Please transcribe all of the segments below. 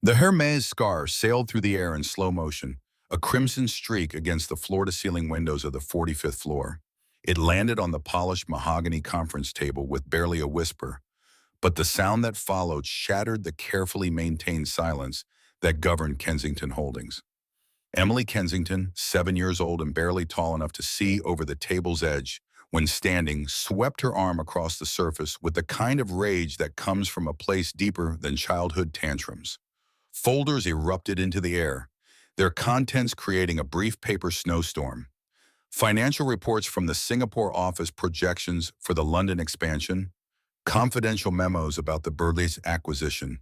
The Hermes scar sailed through the air in slow motion, a crimson streak against the floor-to-ceiling windows of the 45th floor. It landed on the polished mahogany conference table with barely a whisper, but the sound that followed shattered the carefully maintained silence that governed Kensington Holdings. Emily Kensington, 7 years old and barely tall enough to see over the table's edge, when standing, swept her arm across the surface with the kind of rage that comes from a place deeper than childhood tantrums. Folders erupted into the air, their contents creating a brief paper snowstorm. Financial reports from the Singapore office, projections for the London expansion, confidential memos about the Burley's acquisition.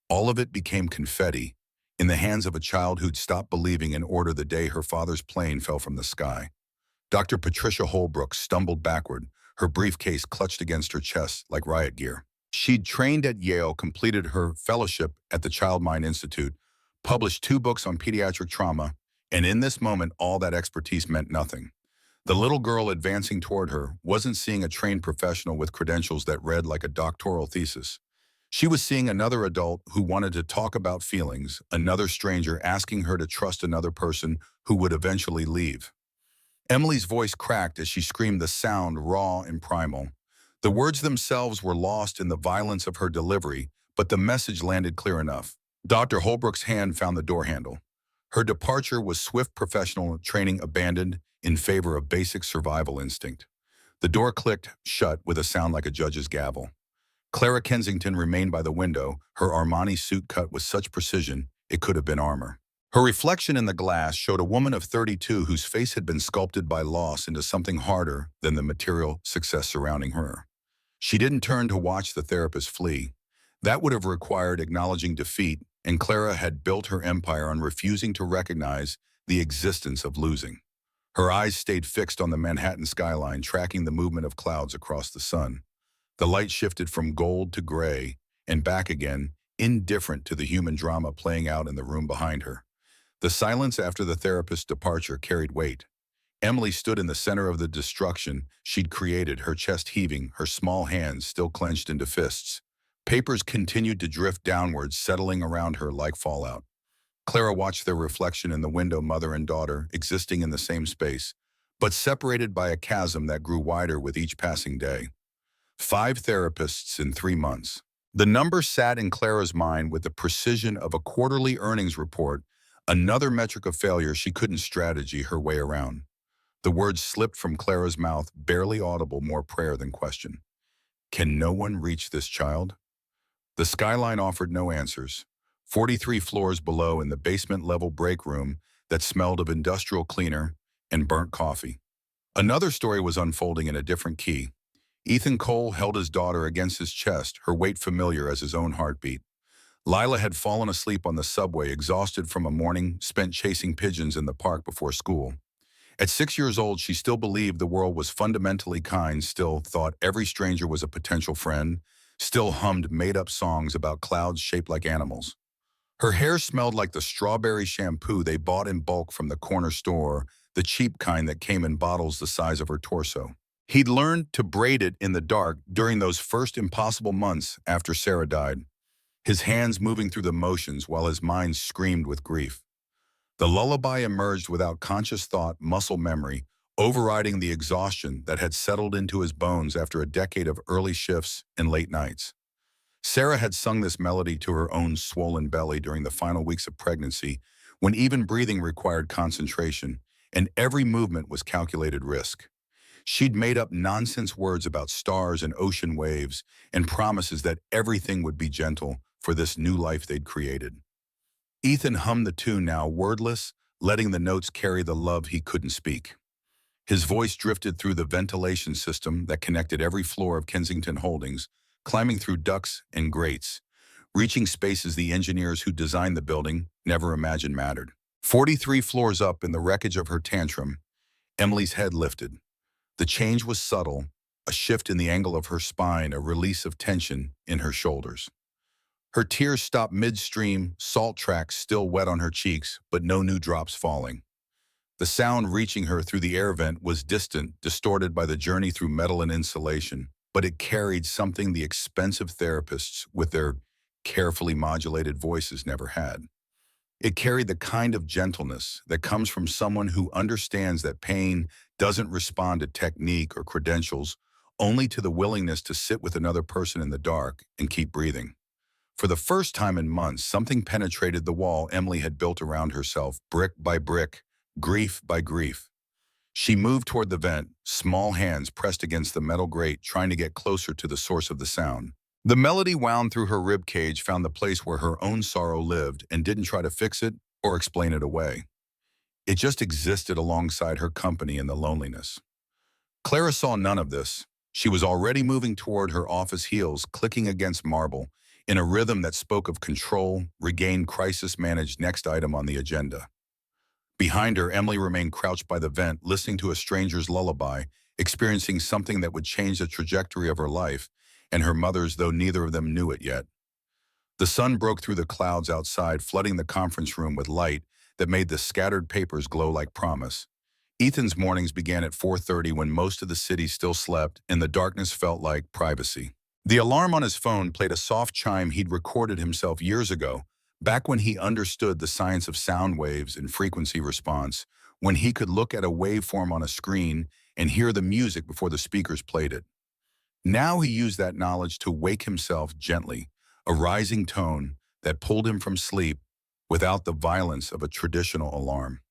All of it became confetti in the hands of a child who'd stopped believing in order the day her father's plane fell from the sky. Dr. Patricia Holbrook stumbled backward, her briefcase clutched against her chest like riot gear. She'd trained at Yale, completed her fellowship at the Child Mind Institute, published 2 books on pediatric trauma, and in this moment, all that expertise meant nothing. The little girl advancing toward her wasn't seeing a trained professional with credentials that read like a doctoral thesis. She was seeing another adult who wanted to talk about feelings, another stranger asking her to trust another person who would eventually leave. Emily's voice cracked as she screamed, the sound raw and primal. The words themselves were lost in the violence of her delivery, but the message landed clear enough. Dr. Holbrook's hand found the door handle. Her departure was swift, professional training abandoned in favor of basic survival instinct. The door clicked shut with a sound like a judge's gavel. Clara Kensington remained by the window, her Armani suit cut with such precision it could have been armor. Her reflection in the glass showed a woman of 32 whose face had been sculpted by loss into something harder than the material success surrounding her. She didn't turn to watch the therapist flee. That would have required acknowledging defeat, and Clara had built her empire on refusing to recognize the existence of losing. Her eyes stayed fixed on the Manhattan skyline, tracking the movement of clouds across the sun. The light shifted from gold to gray and back again, indifferent to the human drama playing out in the room behind her. The silence after the therapist's departure carried weight. Emily stood in the center of the destruction she'd created, her chest heaving, her small hands still clenched into fists. Papers continued to drift downwards, settling around her like fallout. Clara watched their reflection in the window, mother and daughter, existing in the same space, but separated by a chasm that grew wider with each passing day. 5 therapists in 3 months. The number sat in Clara's mind with the precision of a quarterly earnings report, another metric of failure she couldn't strategy her way around. The words slipped from Clara's mouth, barely audible, more prayer than question. Can no one reach this child? The skyline offered no answers. 43 floors below, in the basement-level break room that smelled of industrial cleaner and burnt coffee. Another story was unfolding in a different key. Ethan Cole held his daughter against his chest, her weight familiar as his own heartbeat. Lila had fallen asleep on the subway, exhausted from a morning spent chasing pigeons in the park before school. At 6 years old, she still believed the world was fundamentally kind, still thought every stranger was a potential friend, still hummed made-up songs about clouds shaped like animals. Her hair smelled like the strawberry shampoo they bought in bulk from the corner store, the cheap kind that came in bottles the size of her torso. He'd learned to braid it in the dark during those first impossible months after Sarah died, his hands moving through the motions while his mind screamed with grief. The lullaby emerged without conscious thought, muscle memory, overriding the exhaustion that had settled into his bones after a decade of early shifts and late nights. Sarah had sung this melody to her own swollen belly during the final weeks of pregnancy, when even breathing required concentration and every movement was calculated risk. She'd made up nonsense words about stars and ocean waves and promises that everything would be gentle for this new life they'd created. Ethan hummed the tune now, wordless, letting the notes carry the love he couldn't speak. His voice drifted through the ventilation system that connected every floor of Kensington Holdings, climbing through ducts and grates, reaching spaces the engineers who designed the building never imagined mattered. 43 floors up in the wreckage of her tantrum, Emily's head lifted. The change was subtle, a shift in the angle of her spine, a release of tension in her shoulders. Her tears stopped midstream, salt tracks still wet on her cheeks, but no new drops falling. The sound reaching her through the air vent was distant, distorted by the journey through metal and insulation, but it carried something the expensive therapists, with their carefully modulated voices never had. It carried the kind of gentleness that comes from someone who understands that pain doesn't respond to technique or credentials, only to the willingness to sit with another person in the dark and keep breathing. For the first time in months, something penetrated the wall Emily had built around herself, brick by brick, grief by grief. She moved toward the vent, small hands pressed against the metal grate, trying to get closer to the source of the sound. The melody wound through her rib cage, found the place where her own sorrow lived, and didn't try to fix it or explain it away. It just existed alongside her company in the loneliness. Clara saw none of this. She was already moving toward her office, heels clicking against marble, in a rhythm that spoke of control, regained, crisis managed, next item on the agenda. Behind her, Emily remained crouched by the vent, listening to a stranger's lullaby, experiencing something that would change the trajectory of her life, and her mother's, though neither of them knew it yet. The sun broke through the clouds outside, flooding the conference room with light that made the scattered papers glow like promise. Ethan's mornings began at 4:30 when most of the city still slept, and the darkness felt like privacy. The alarm on his phone played a soft chime he'd recorded himself years ago, back when he understood the science of sound waves and frequency response, when he could look at a waveform on a screen and hear the music before the speakers played it. Now he used that knowledge to wake himself gently, a rising tone that pulled him from sleep without the violence of a traditional alarm.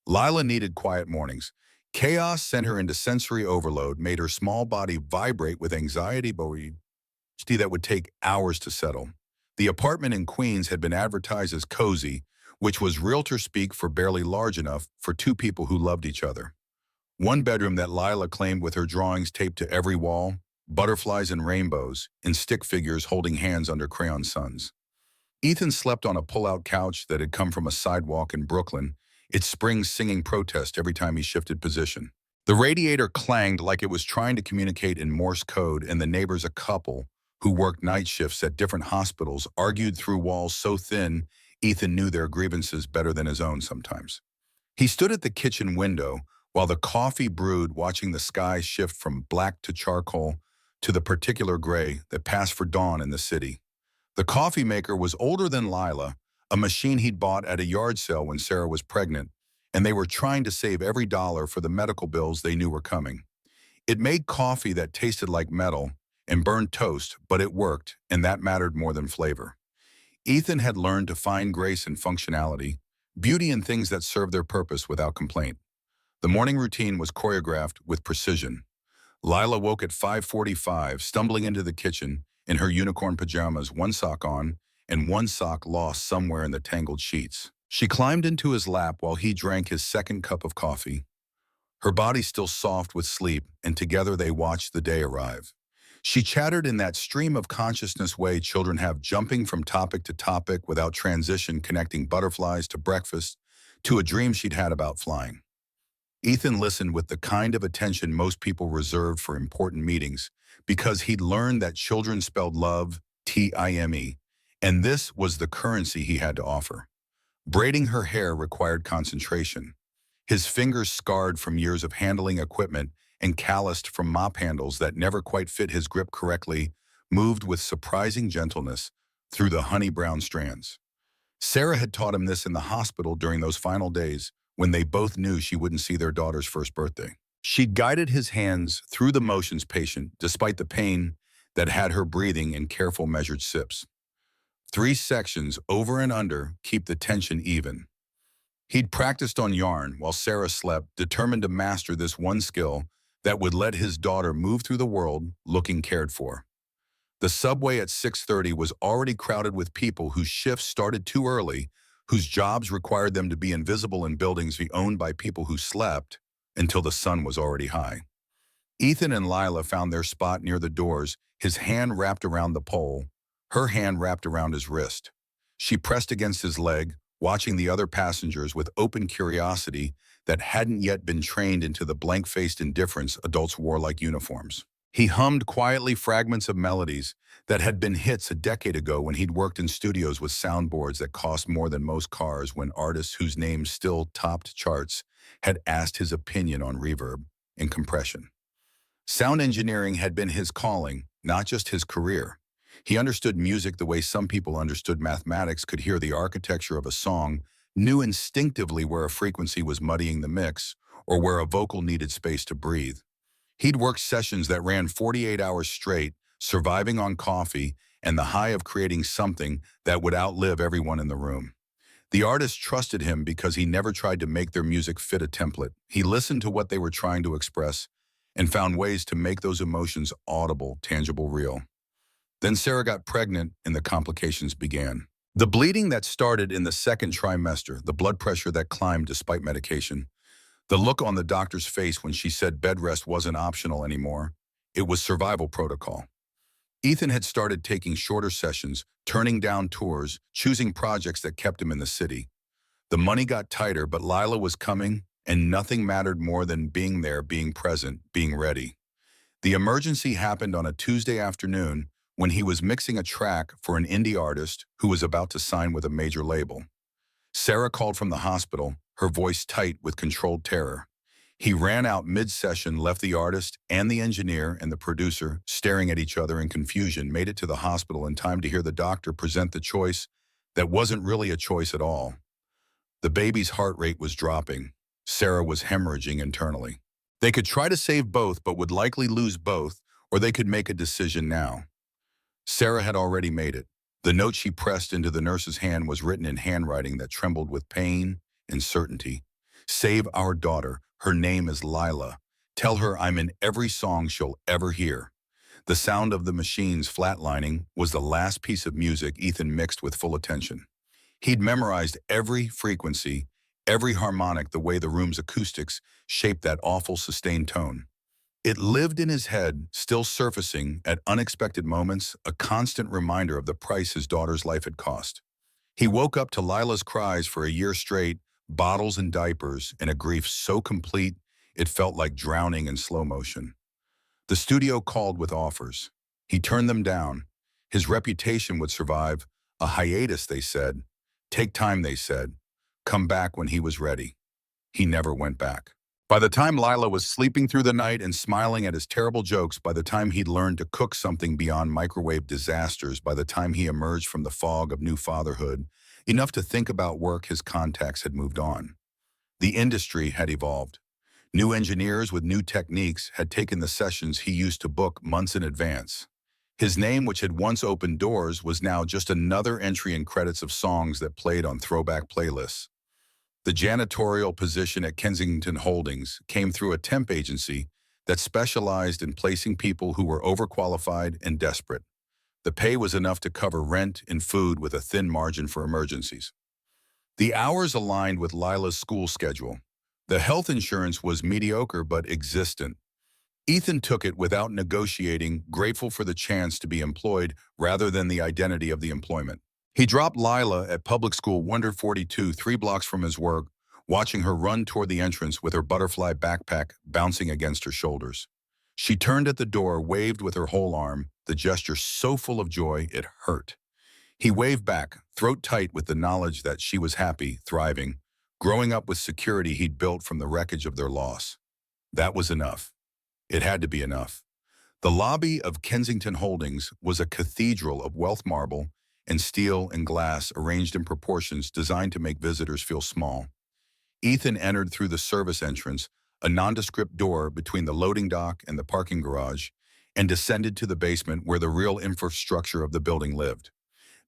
Lila needed quiet mornings. Chaos sent her into sensory overload, made her small body vibrate with anxiety that would take hours to settle. The apartment in Queens had been advertised as cozy, which was realtor speak for barely large enough for two people who loved each other. One bedroom that Lila claimed with her drawings taped to every wall, butterflies and rainbows, and stick figures holding hands under crayon suns. Ethan slept on a pull-out couch that had come from a sidewalk in Brooklyn, its springs singing protest every time he shifted position. The radiator clanged like it was trying to communicate in Morse code, and the neighbors, a couple who worked night shifts at different hospitals, argued through walls so thin Ethan knew their grievances better than his own sometimes. He stood at the kitchen window while the coffee brewed, watching the sky shift from black to charcoal to the particular gray that passed for dawn in the city. The coffee maker was older than Lila, a machine he'd bought at a yard sale when Sarah was pregnant, and they were trying to save every dollar for the medical bills they knew were coming. It made coffee that tasted like metal and burned toast, but it worked, and that mattered more than flavor. Ethan had learned to find grace in functionality, beauty in things that served their purpose without complaint. The morning routine was choreographed with precision. Lila woke at 5:45, stumbling into the kitchen in her unicorn pajamas, one sock on and one sock lost somewhere in the tangled sheets. She climbed into his lap while he drank his second cup of coffee, her body still soft with sleep, and together they watched the day arrive. She chattered in that stream of consciousness way children have, jumping from topic to topic without transition, connecting butterflies to breakfast to a dream she'd had about flying. Ethan listened with the kind of attention most people reserved for important meetings, because he'd learned that children spelled love, T-I-M-E, and this was the currency he had to offer. Braiding her hair required concentration. His fingers, scarred from years of handling equipment and calloused from mop handles that never quite fit his grip correctly, moved with surprising gentleness through the honey-brown strands. Sarah had taught him this in the hospital during those final days when they both knew she wouldn't see their daughter's first birthday. She'd guided his hands through the motions, patient, despite the pain that had her breathing in careful, measured sips. 3 sections, over and under, keep the tension even. He'd practiced on yarn while Sarah slept, determined to master this one skill that would let his daughter move through the world looking cared for. The subway at 6:30 was already crowded with people whose shifts started too early, whose jobs required them to be invisible in buildings owned by people who slept until the sun was already high. Ethan and Lila found their spot near the doors, his hand wrapped around the pole, her hand wrapped around his wrist. She pressed against his leg, watching the other passengers with open curiosity that hadn't yet been trained into the blank-faced indifference adults wore like uniforms. He hummed quietly fragments of melodies that had been hits a decade ago when he'd worked in studios with soundboards that cost more than most cars, when artists whose names still topped charts had asked his opinion on reverb and compression. Sound engineering had been his calling, not just his career. He understood music the way some people understood mathematics, could hear the architecture of a song, knew instinctively where a frequency was muddying the mix, or where a vocal needed space to breathe. He'd worked sessions that ran 48 hours straight, surviving on coffee and the high of creating something that would outlive everyone in the room. The artists trusted him because he never tried to make their music fit a template. He listened to what they were trying to express and found ways to make those emotions audible, tangible, real. Then Sarah got pregnant and the complications began. The bleeding that started in the second trimester, the blood pressure that climbed despite medication, the look on the doctor's face when she said bed rest wasn't optional anymore. It was survival protocol. Ethan had started taking shorter sessions, turning down tours, choosing projects that kept him in the city. The money got tighter, but Lila was coming, and nothing mattered more than being there, being present, being ready. The emergency happened on a Tuesday afternoon when he was mixing a track for an indie artist who was about to sign with a major label. Sarah called from the hospital, her voice tight with controlled terror. He ran out mid-session, left the artist and the engineer and the producer staring at each other in confusion, made it to the hospital in time to hear the doctor present the choice that wasn't really a choice at all. The baby's heart rate was dropping. Sarah was hemorrhaging internally. They could try to save both, but would likely lose both, or they could make a decision now. Sarah had already made it. The note she pressed into the nurse's hand was written in handwriting that trembled with pain and certainty. Save our daughter. Her name is Lila. Tell her I'm in every song she'll ever hear. The sound of the machines flatlining was the last piece of music Ethan mixed with full attention. He'd memorized every frequency, every harmonic, the way the room's acoustics shaped that awful sustained tone. It lived in his head, still surfacing at unexpected moments, a constant reminder of the price his daughter's life had cost. He woke up to Lila's cries for a year straight, bottles and diapers, and a grief so complete it felt like drowning in slow motion. The studio called with offers. He turned them down. His reputation would survive. A hiatus, they said. Take time, they said. Come back when he was ready. He never went back. By the time Lila was sleeping through the night and smiling at his terrible jokes, by the time he'd learned to cook something beyond microwave disasters, by the time he emerged from the fog of new fatherhood, enough to think about work, his contacts had moved on. The industry had evolved. New engineers with new techniques had taken the sessions he used to book months in advance. His name, which had once opened doors, was now just another entry in credits of songs that played on throwback playlists. The janitorial position at Kensington Holdings came through a temp agency that specialized in placing people who were overqualified and desperate. The pay was enough to cover rent and food with a thin margin for emergencies. The hours aligned with Lila's school schedule. The health insurance was mediocre but existent. Ethan took it without negotiating, grateful for the chance to be employed rather than the identity of the employment. He dropped Lila at public school 142, 3 blocks from his work, watching her run toward the entrance with her butterfly backpack bouncing against her shoulders. She turned at the door, waved with her whole arm, the gesture so full of joy it hurt. He waved back, throat tight with the knowledge that she was happy, thriving, growing up with security he'd built from the wreckage of their loss. That was enough. It had to be enough. The lobby of Kensington Holdings was a cathedral of wealth marble and steel and glass arranged in proportions designed to make visitors feel small. Ethan entered through the service entrance, a nondescript door between the loading dock and the parking garage, and descended to the basement where the real infrastructure of the building lived.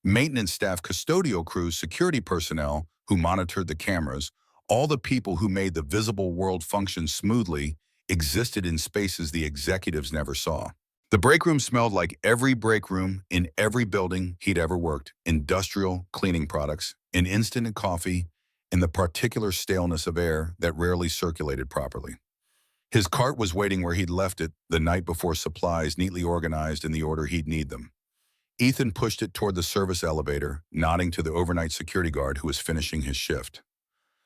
Maintenance staff, custodial crews, security personnel who monitored the cameras, all the people who made the visible world function smoothly, existed in spaces the executives never saw. The break room smelled like every break room in every building he'd ever worked: industrial cleaning products, an instant coffee, and the particular staleness of air that rarely circulated properly. His cart was waiting where he'd left it the night before, supplies neatly organized in the order he'd need them. Ethan pushed it toward the service elevator, nodding to the overnight security guard who was finishing his shift.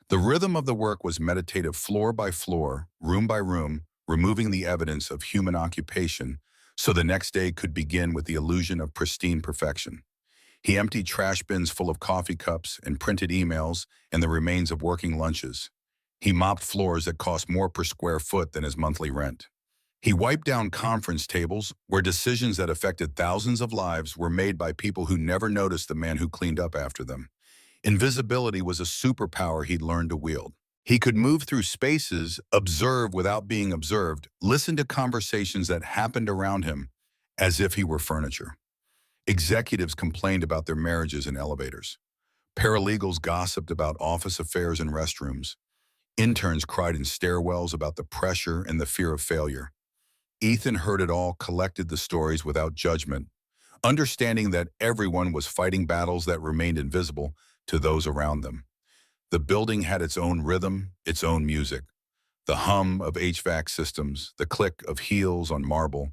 The rhythm of the work was meditative, floor by floor, room by room, removing the evidence of human occupation so the next day could begin with the illusion of pristine perfection. He emptied trash bins full of coffee cups and printed emails and the remains of working lunches. He mopped floors that cost more per square foot than his monthly rent. He wiped down conference tables where decisions that affected thousands of lives were made by people who never noticed the man who cleaned up after them. Invisibility was a superpower he'd learned to wield. He could move through spaces, observe without being observed, listen to conversations that happened around him as if he were furniture. Executives complained about their marriages in elevators. Paralegals gossiped about office affairs in restrooms. Interns cried in stairwells about the pressure and the fear of failure. Ethan heard it all, collected the stories without judgment, understanding that everyone was fighting battles that remained invisible to those around them. The building had its own rhythm, its own music. The hum of HVAC systems, the click of heels on marble,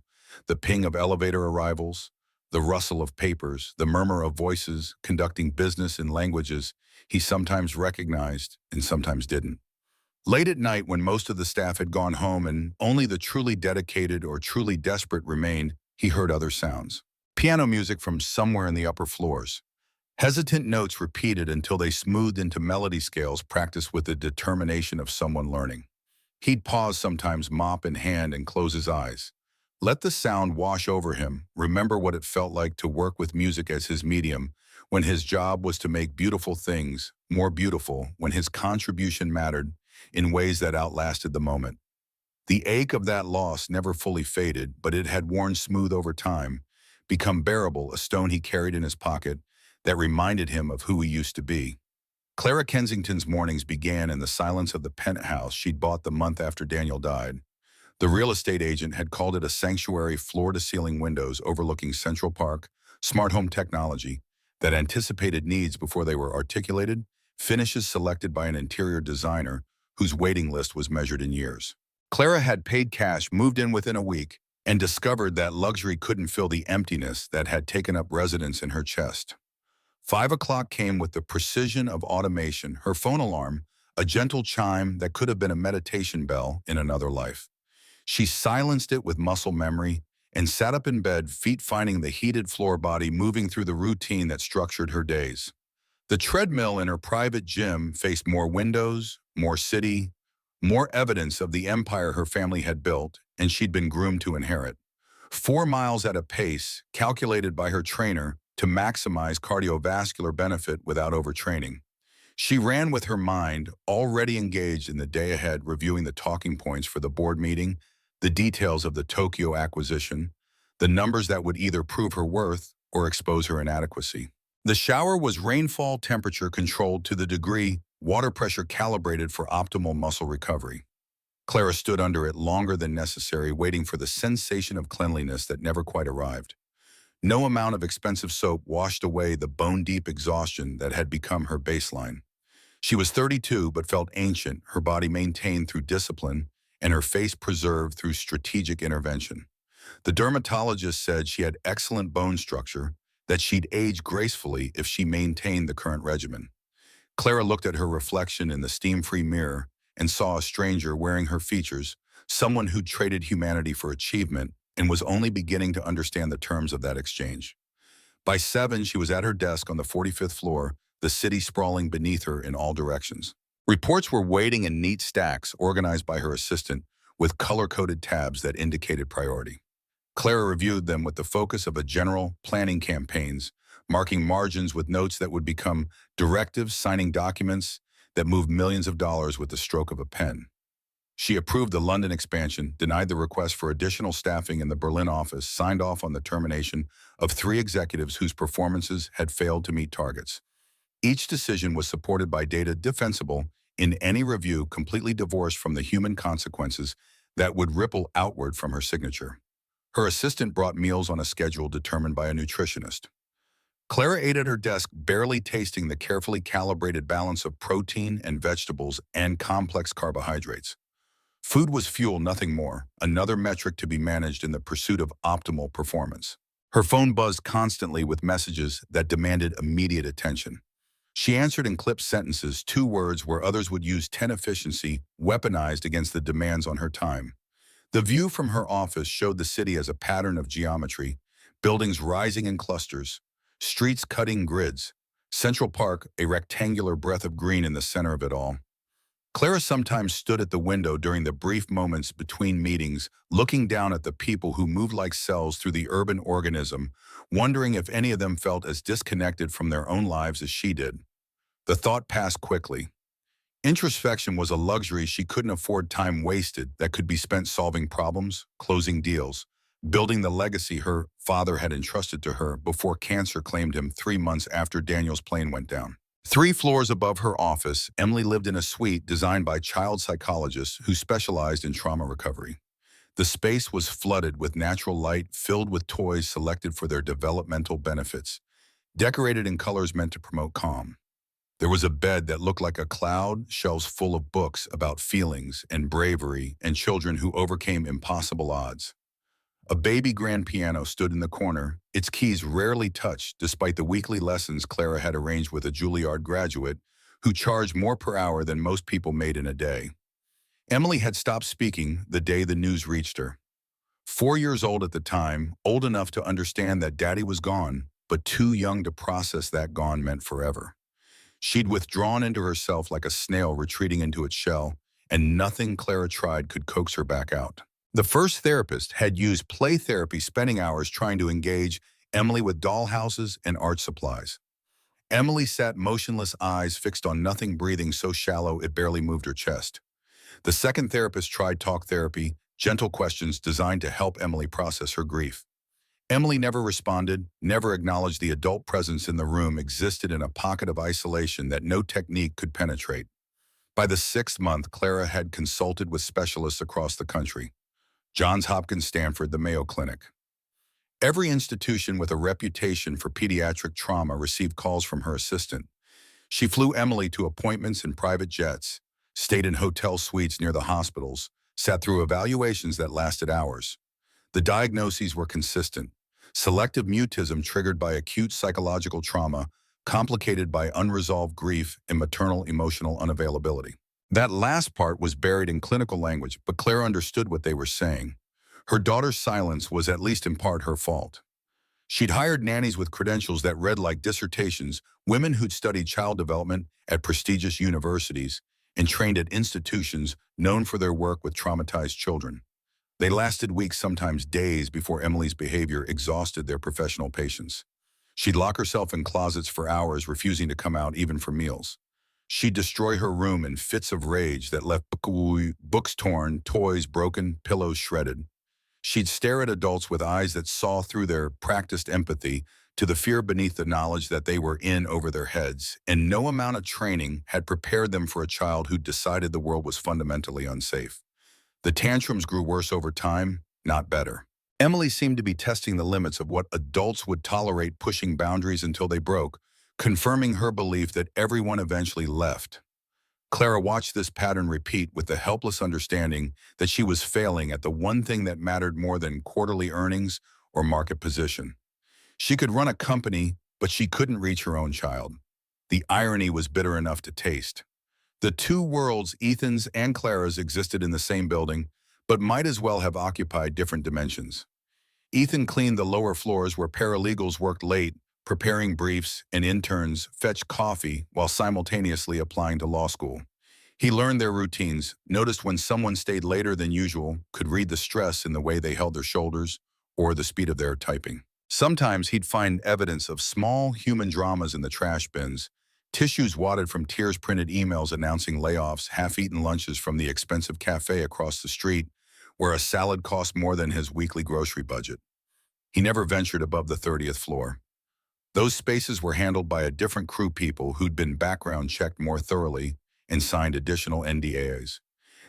the ping of elevator arrivals, the rustle of papers, the murmur of voices conducting business in languages he sometimes recognized and sometimes didn't. Late at night, when most of the staff had gone home and only the truly dedicated or truly desperate remained, he heard other sounds. Piano music from somewhere in the upper floors. Hesitant notes repeated until they smoothed into melody scales practiced with the determination of someone learning. He'd pause sometimes, mop in hand, and close his eyes. Let the sound wash over him, remember what it felt like to work with music as his medium, when his job was to make beautiful things more beautiful, when his contribution mattered in ways that outlasted the moment. The ache of that loss never fully faded, but it had worn smooth over time, become bearable, a stone he carried in his pocket that reminded him of who he used to be. Clara Kensington's mornings began in the silence of the penthouse she'd bought the month after Daniel died. The real estate agent had called it a sanctuary, floor-to-ceiling windows overlooking Central Park, smart home technology that anticipated needs before they were articulated, finishes selected by an interior designer whose waiting list was measured in years. Clara had paid cash, moved in within a week, and discovered that luxury couldn't fill the emptiness that had taken up residence in her chest. 5 o'clock came with the precision of automation, her phone alarm, a gentle chime that could have been a meditation bell in another life. She silenced it with muscle memory and sat up in bed, feet finding the heated floor, body moving through the routine that structured her days. The treadmill in her private gym faced more windows, more city, more evidence of the empire her family had built and she'd been groomed to inherit. 4 miles at a pace calculated by her trainer to maximize cardiovascular benefit without overtraining. She ran with her mind already engaged in the day ahead, reviewing the talking points for the board meeting, the details of the Tokyo acquisition, the numbers that would either prove her worth or expose her inadequacy. The shower was rainfall temperature controlled to the degree, water pressure calibrated for optimal muscle recovery. Clara stood under it longer than necessary, waiting for the sensation of cleanliness that never quite arrived. No amount of expensive soap washed away the bone-deep exhaustion that had become her baseline. She was 32 but felt ancient, her body maintained through discipline and her face preserved through strategic intervention. The dermatologist said she had excellent bone structure, that she'd age gracefully if she maintained the current regimen. Clara looked at her reflection in the steam-free mirror and saw a stranger wearing her features, someone who'd traded humanity for achievement and was only beginning to understand the terms of that exchange. By 7, she was at her desk on the 45th floor, the city sprawling beneath her in all directions. Reports were waiting in neat stacks organized by her assistant with color-coded tabs that indicated priority. Clara reviewed them with the focus of a general planning campaigns, marking margins with notes that would become directives, signing documents that moved millions of dollars with the stroke of a pen. She approved the London expansion, denied the request for additional staffing in the Berlin office, signed off on the termination of 3 executives whose performances had failed to meet targets. Each decision was supported by data defensible in any review, completely divorced from the human consequences that would ripple outward from her signature. Her assistant brought meals on a schedule determined by a nutritionist. Clara ate at her desk, barely tasting the carefully calibrated balance of protein and vegetables and complex carbohydrates. Food was fuel, nothing more, another metric to be managed in the pursuit of optimal performance. Her phone buzzed constantly with messages that demanded immediate attention. She answered in clipped sentences, 2 words where others would use 10 efficiency, weaponized against the demands on her time. The view from her office showed the city as a pattern of geometry, buildings rising in clusters, streets cutting grids, Central Park a rectangular breath of green in the center of it all. Clara sometimes stood at the window during the brief moments between meetings, looking down at the people who moved like cells through the urban organism, wondering if any of them felt as disconnected from their own lives as she did. The thought passed quickly. Introspection was a luxury she couldn't afford. Time wasted that could be spent solving problems, closing deals, building the legacy her father had entrusted to her before cancer claimed him 3 months after Daniel's plane went down. 3 floors above her office, Emily lived in a suite designed by child psychologists who specialized in trauma recovery. The space was flooded with natural light, filled with toys selected for their developmental benefits, decorated in colors meant to promote calm. There was a bed that looked like a cloud, shelves full of books about feelings and bravery and children who overcame impossible odds. A baby grand piano stood in the corner, its keys rarely touched despite the weekly lessons Clara had arranged with a Juilliard graduate who charged more per hour than most people made in a day. Emily had stopped speaking the day the news reached her. 4 years old at the time, old enough to understand that Daddy was gone, but too young to process that gone meant forever. She'd withdrawn into herself like a snail retreating into its shell, and nothing Clara tried could coax her back out. The first therapist had used play therapy, spending hours trying to engage Emily with dollhouses and art supplies. Emily sat motionless, eyes fixed on nothing, breathing so shallow it barely moved her chest. The second therapist tried talk therapy, gentle questions designed to help Emily process her grief. Emily never responded, never acknowledged the adult presence in the room existed in a pocket of isolation that no technique could penetrate. By the 6th month, Clara had consulted with specialists across the country. Johns Hopkins, Stanford, the Mayo Clinic. Every institution with a reputation for pediatric trauma received calls from her assistant. She flew Emily to appointments in private jets, stayed in hotel suites near the hospitals, sat through evaluations that lasted hours. The diagnoses were consistent. Selective mutism triggered by acute psychological trauma, complicated by unresolved grief and maternal emotional unavailability. That last part was buried in clinical language, but Clara understood what they were saying. Her daughter's silence was at least in part her fault. She'd hired nannies with credentials that read like dissertations, women who'd studied child development at prestigious universities and trained at institutions known for their work with traumatized children. They lasted weeks, sometimes days, before Emily's behavior exhausted their professional patience. She'd lock herself in closets for hours, refusing to come out even for meals. She'd destroy her room in fits of rage that left books torn, toys broken, pillows shredded. She'd stare at adults with eyes that saw through their practiced empathy to the fear beneath the knowledge that they were in over their heads, and no amount of training had prepared them for a child who'd decided the world was fundamentally unsafe. The tantrums grew worse over time, not better. Emily seemed to be testing the limits of what adults would tolerate, pushing boundaries until they broke, confirming her belief that everyone eventually left. Clara watched this pattern repeat with the helpless understanding that she was failing at the one thing that mattered more than quarterly earnings or market position. She could run a company, but she couldn't reach her own child. The irony was bitter enough to taste. The two worlds, Ethan's and Clara's, existed in the same building, but might as well have occupied different dimensions. Ethan cleaned the lower floors where paralegals worked late, preparing briefs, and interns fetched coffee while simultaneously applying to law school. He learned their routines, noticed when someone stayed later than usual, could read the stress in the way they held their shoulders or the speed of their typing. Sometimes he'd find evidence of small human dramas in the trash bins, tissues wadded from tears-printed emails announcing layoffs, half-eaten lunches from the expensive cafe across the street, where a salad cost more than his weekly grocery budget. He never ventured above the 30th floor. Those spaces were handled by a different crew, people who'd been background checked more thoroughly and signed additional NDAs.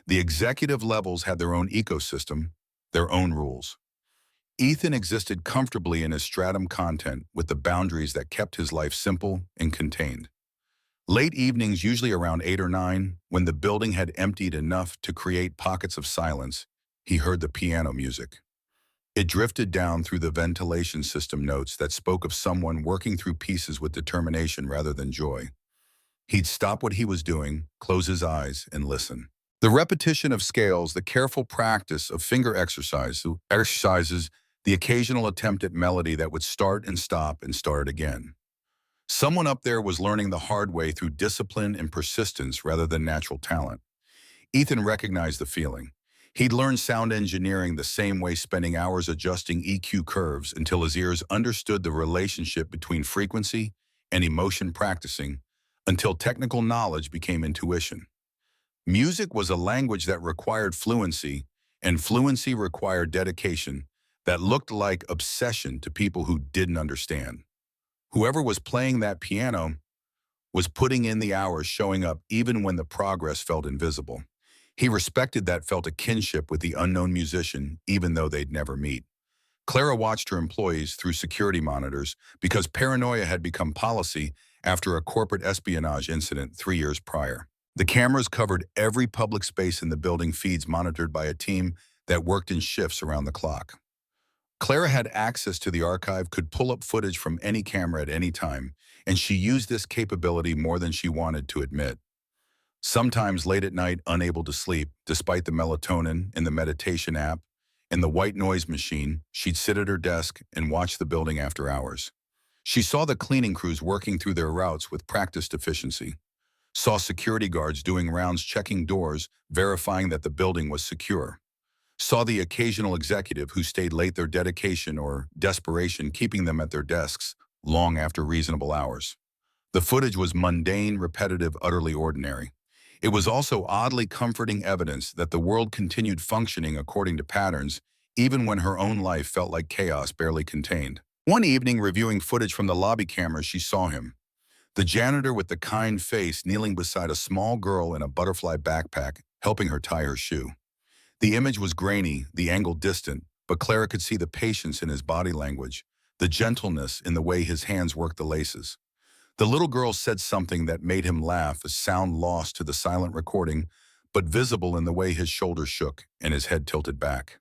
The executive levels had their own ecosystem, their own rules. Ethan existed comfortably in his stratum content with the boundaries that kept his life simple and contained. Late evenings, usually around 8 or 9, when the building had emptied enough to create pockets of silence, he heard the piano music. It drifted down through the ventilation system notes that spoke of someone working through pieces with determination rather than joy. He'd stop what he was doing, close his eyes, and listen. The repetition of scales, the careful practice of finger exercises, the occasional attempt at melody that would start and start again. Someone up there was learning the hard way through discipline and persistence rather than natural talent. Ethan recognized the feeling. He'd learned sound engineering the same way, spending hours adjusting EQ curves until his ears understood the relationship between frequency and emotion, practicing until technical knowledge became intuition. Music was a language that required fluency, and fluency required dedication that looked like obsession to people who didn't understand. Whoever was playing that piano was putting in the hours, showing up even when the progress felt invisible. He respected that, felt a kinship with the unknown musician, even though they'd never meet. Clara watched her employees through security monitors because paranoia had become policy after a corporate espionage incident 3 years prior. The cameras covered every public space in the building, feeds monitored by a team that worked in shifts around the clock. Clara had access to the archive, could pull up footage from any camera at any time, and she used this capability more than she wanted to admit. Sometimes late at night, unable to sleep, despite the melatonin in the meditation app and the white noise machine, she'd sit at her desk and watch the building after hours. She saw the cleaning crews working through their routes with practiced efficiency, saw security guards doing rounds, checking doors, verifying that the building was secure, saw the occasional executive who stayed late, their dedication or desperation keeping them at their desks long after reasonable hours. The footage was mundane, repetitive, utterly ordinary. It was also oddly comforting evidence that the world continued functioning according to patterns, even when her own life felt like chaos barely contained. One evening, reviewing footage from the lobby cameras, she saw him, the janitor with the kind face, kneeling beside a small girl in a butterfly backpack, helping her tie her shoe. The image was grainy, the angle distant, but Clara could see the patience in his body language, the gentleness in the way his hands worked the laces. The little girl said something that made him laugh, a sound lost to the silent recording, but visible in the way his shoulders shook and his head tilted back.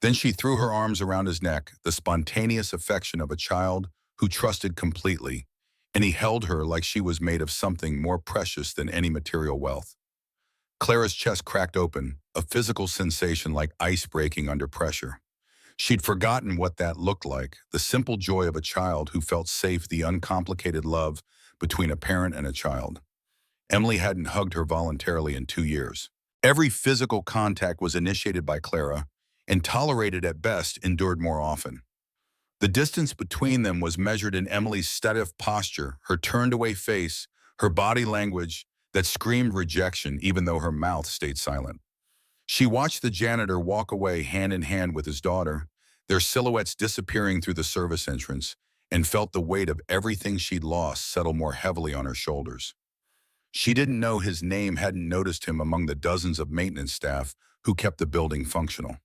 Then she threw her arms around his neck, the spontaneous affection of a child who trusted completely, and he held her like she was made of something more precious than any material wealth. Clara's chest cracked open, a physical sensation like ice breaking under pressure. She'd forgotten what that looked like, the simple joy of a child who felt safe, the uncomplicated love between a parent and a child. Emily hadn't hugged her voluntarily in 2 years. Every physical contact was initiated by Clara, and tolerated at best, endured more often. The distance between them was measured in Emily's stiff posture, her turned-away face, her body language that screamed rejection even though her mouth stayed silent. She watched the janitor walk away hand in hand with his daughter, their silhouettes disappearing through the service entrance, and felt the weight of everything she'd lost settle more heavily on her shoulders. She didn't know his name, hadn't noticed him among the dozens of maintenance staff who kept the building functional.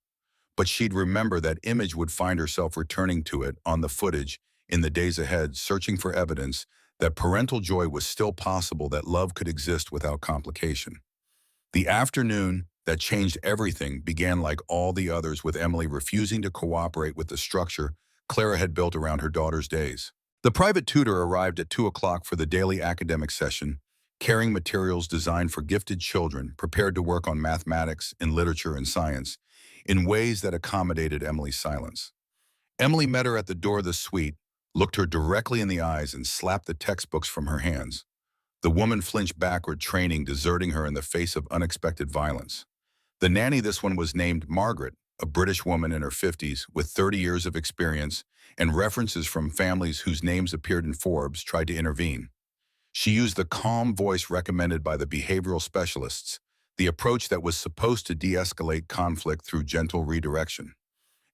But she'd remember that image, would find herself returning to it on the footage in the days ahead, searching for evidence that parental joy was still possible, that love could exist without complication. The afternoon that changed everything began like all the others, with Emily refusing to cooperate with the structure Clara had built around her daughter's days. The private tutor arrived at 2 o'clock for the daily academic session, carrying materials designed for gifted children, prepared to work on mathematics and literature and science in ways that accommodated Emily's silence. Emily met her at the door of the suite, looked her directly in the eyes, and slapped the textbooks from her hands. The woman flinched backward, training deserting her in the face of unexpected violence. The nanny, this one was named Margaret, a British woman in her 50s with 30 years of experience and references from families whose names appeared in Forbes, tried to intervene. She used the calm voice recommended by the behavioral specialists, the approach that was supposed to de-escalate conflict through gentle redirection.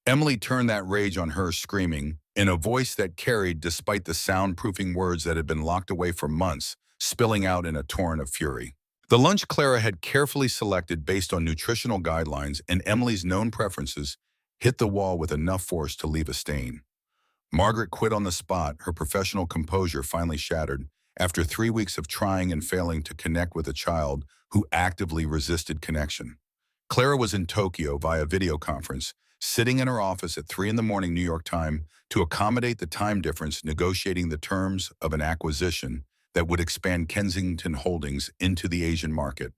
Emily turned that rage on her, screaming, in a voice that carried despite the soundproofing words that had been locked away for months, spilling out in a torrent of fury. The lunch Clara had carefully selected based on nutritional guidelines and Emily's known preferences hit the wall with enough force to leave a stain. Margaret quit on the spot, her professional composure finally shattered after 3 weeks of trying and failing to connect with a child who actively resisted connection. Clara was in Tokyo via video conference, sitting in her office at 3 a.m. New York time to accommodate the time difference, negotiating the terms of an acquisition that would expand Kensington Holdings into the Asian market.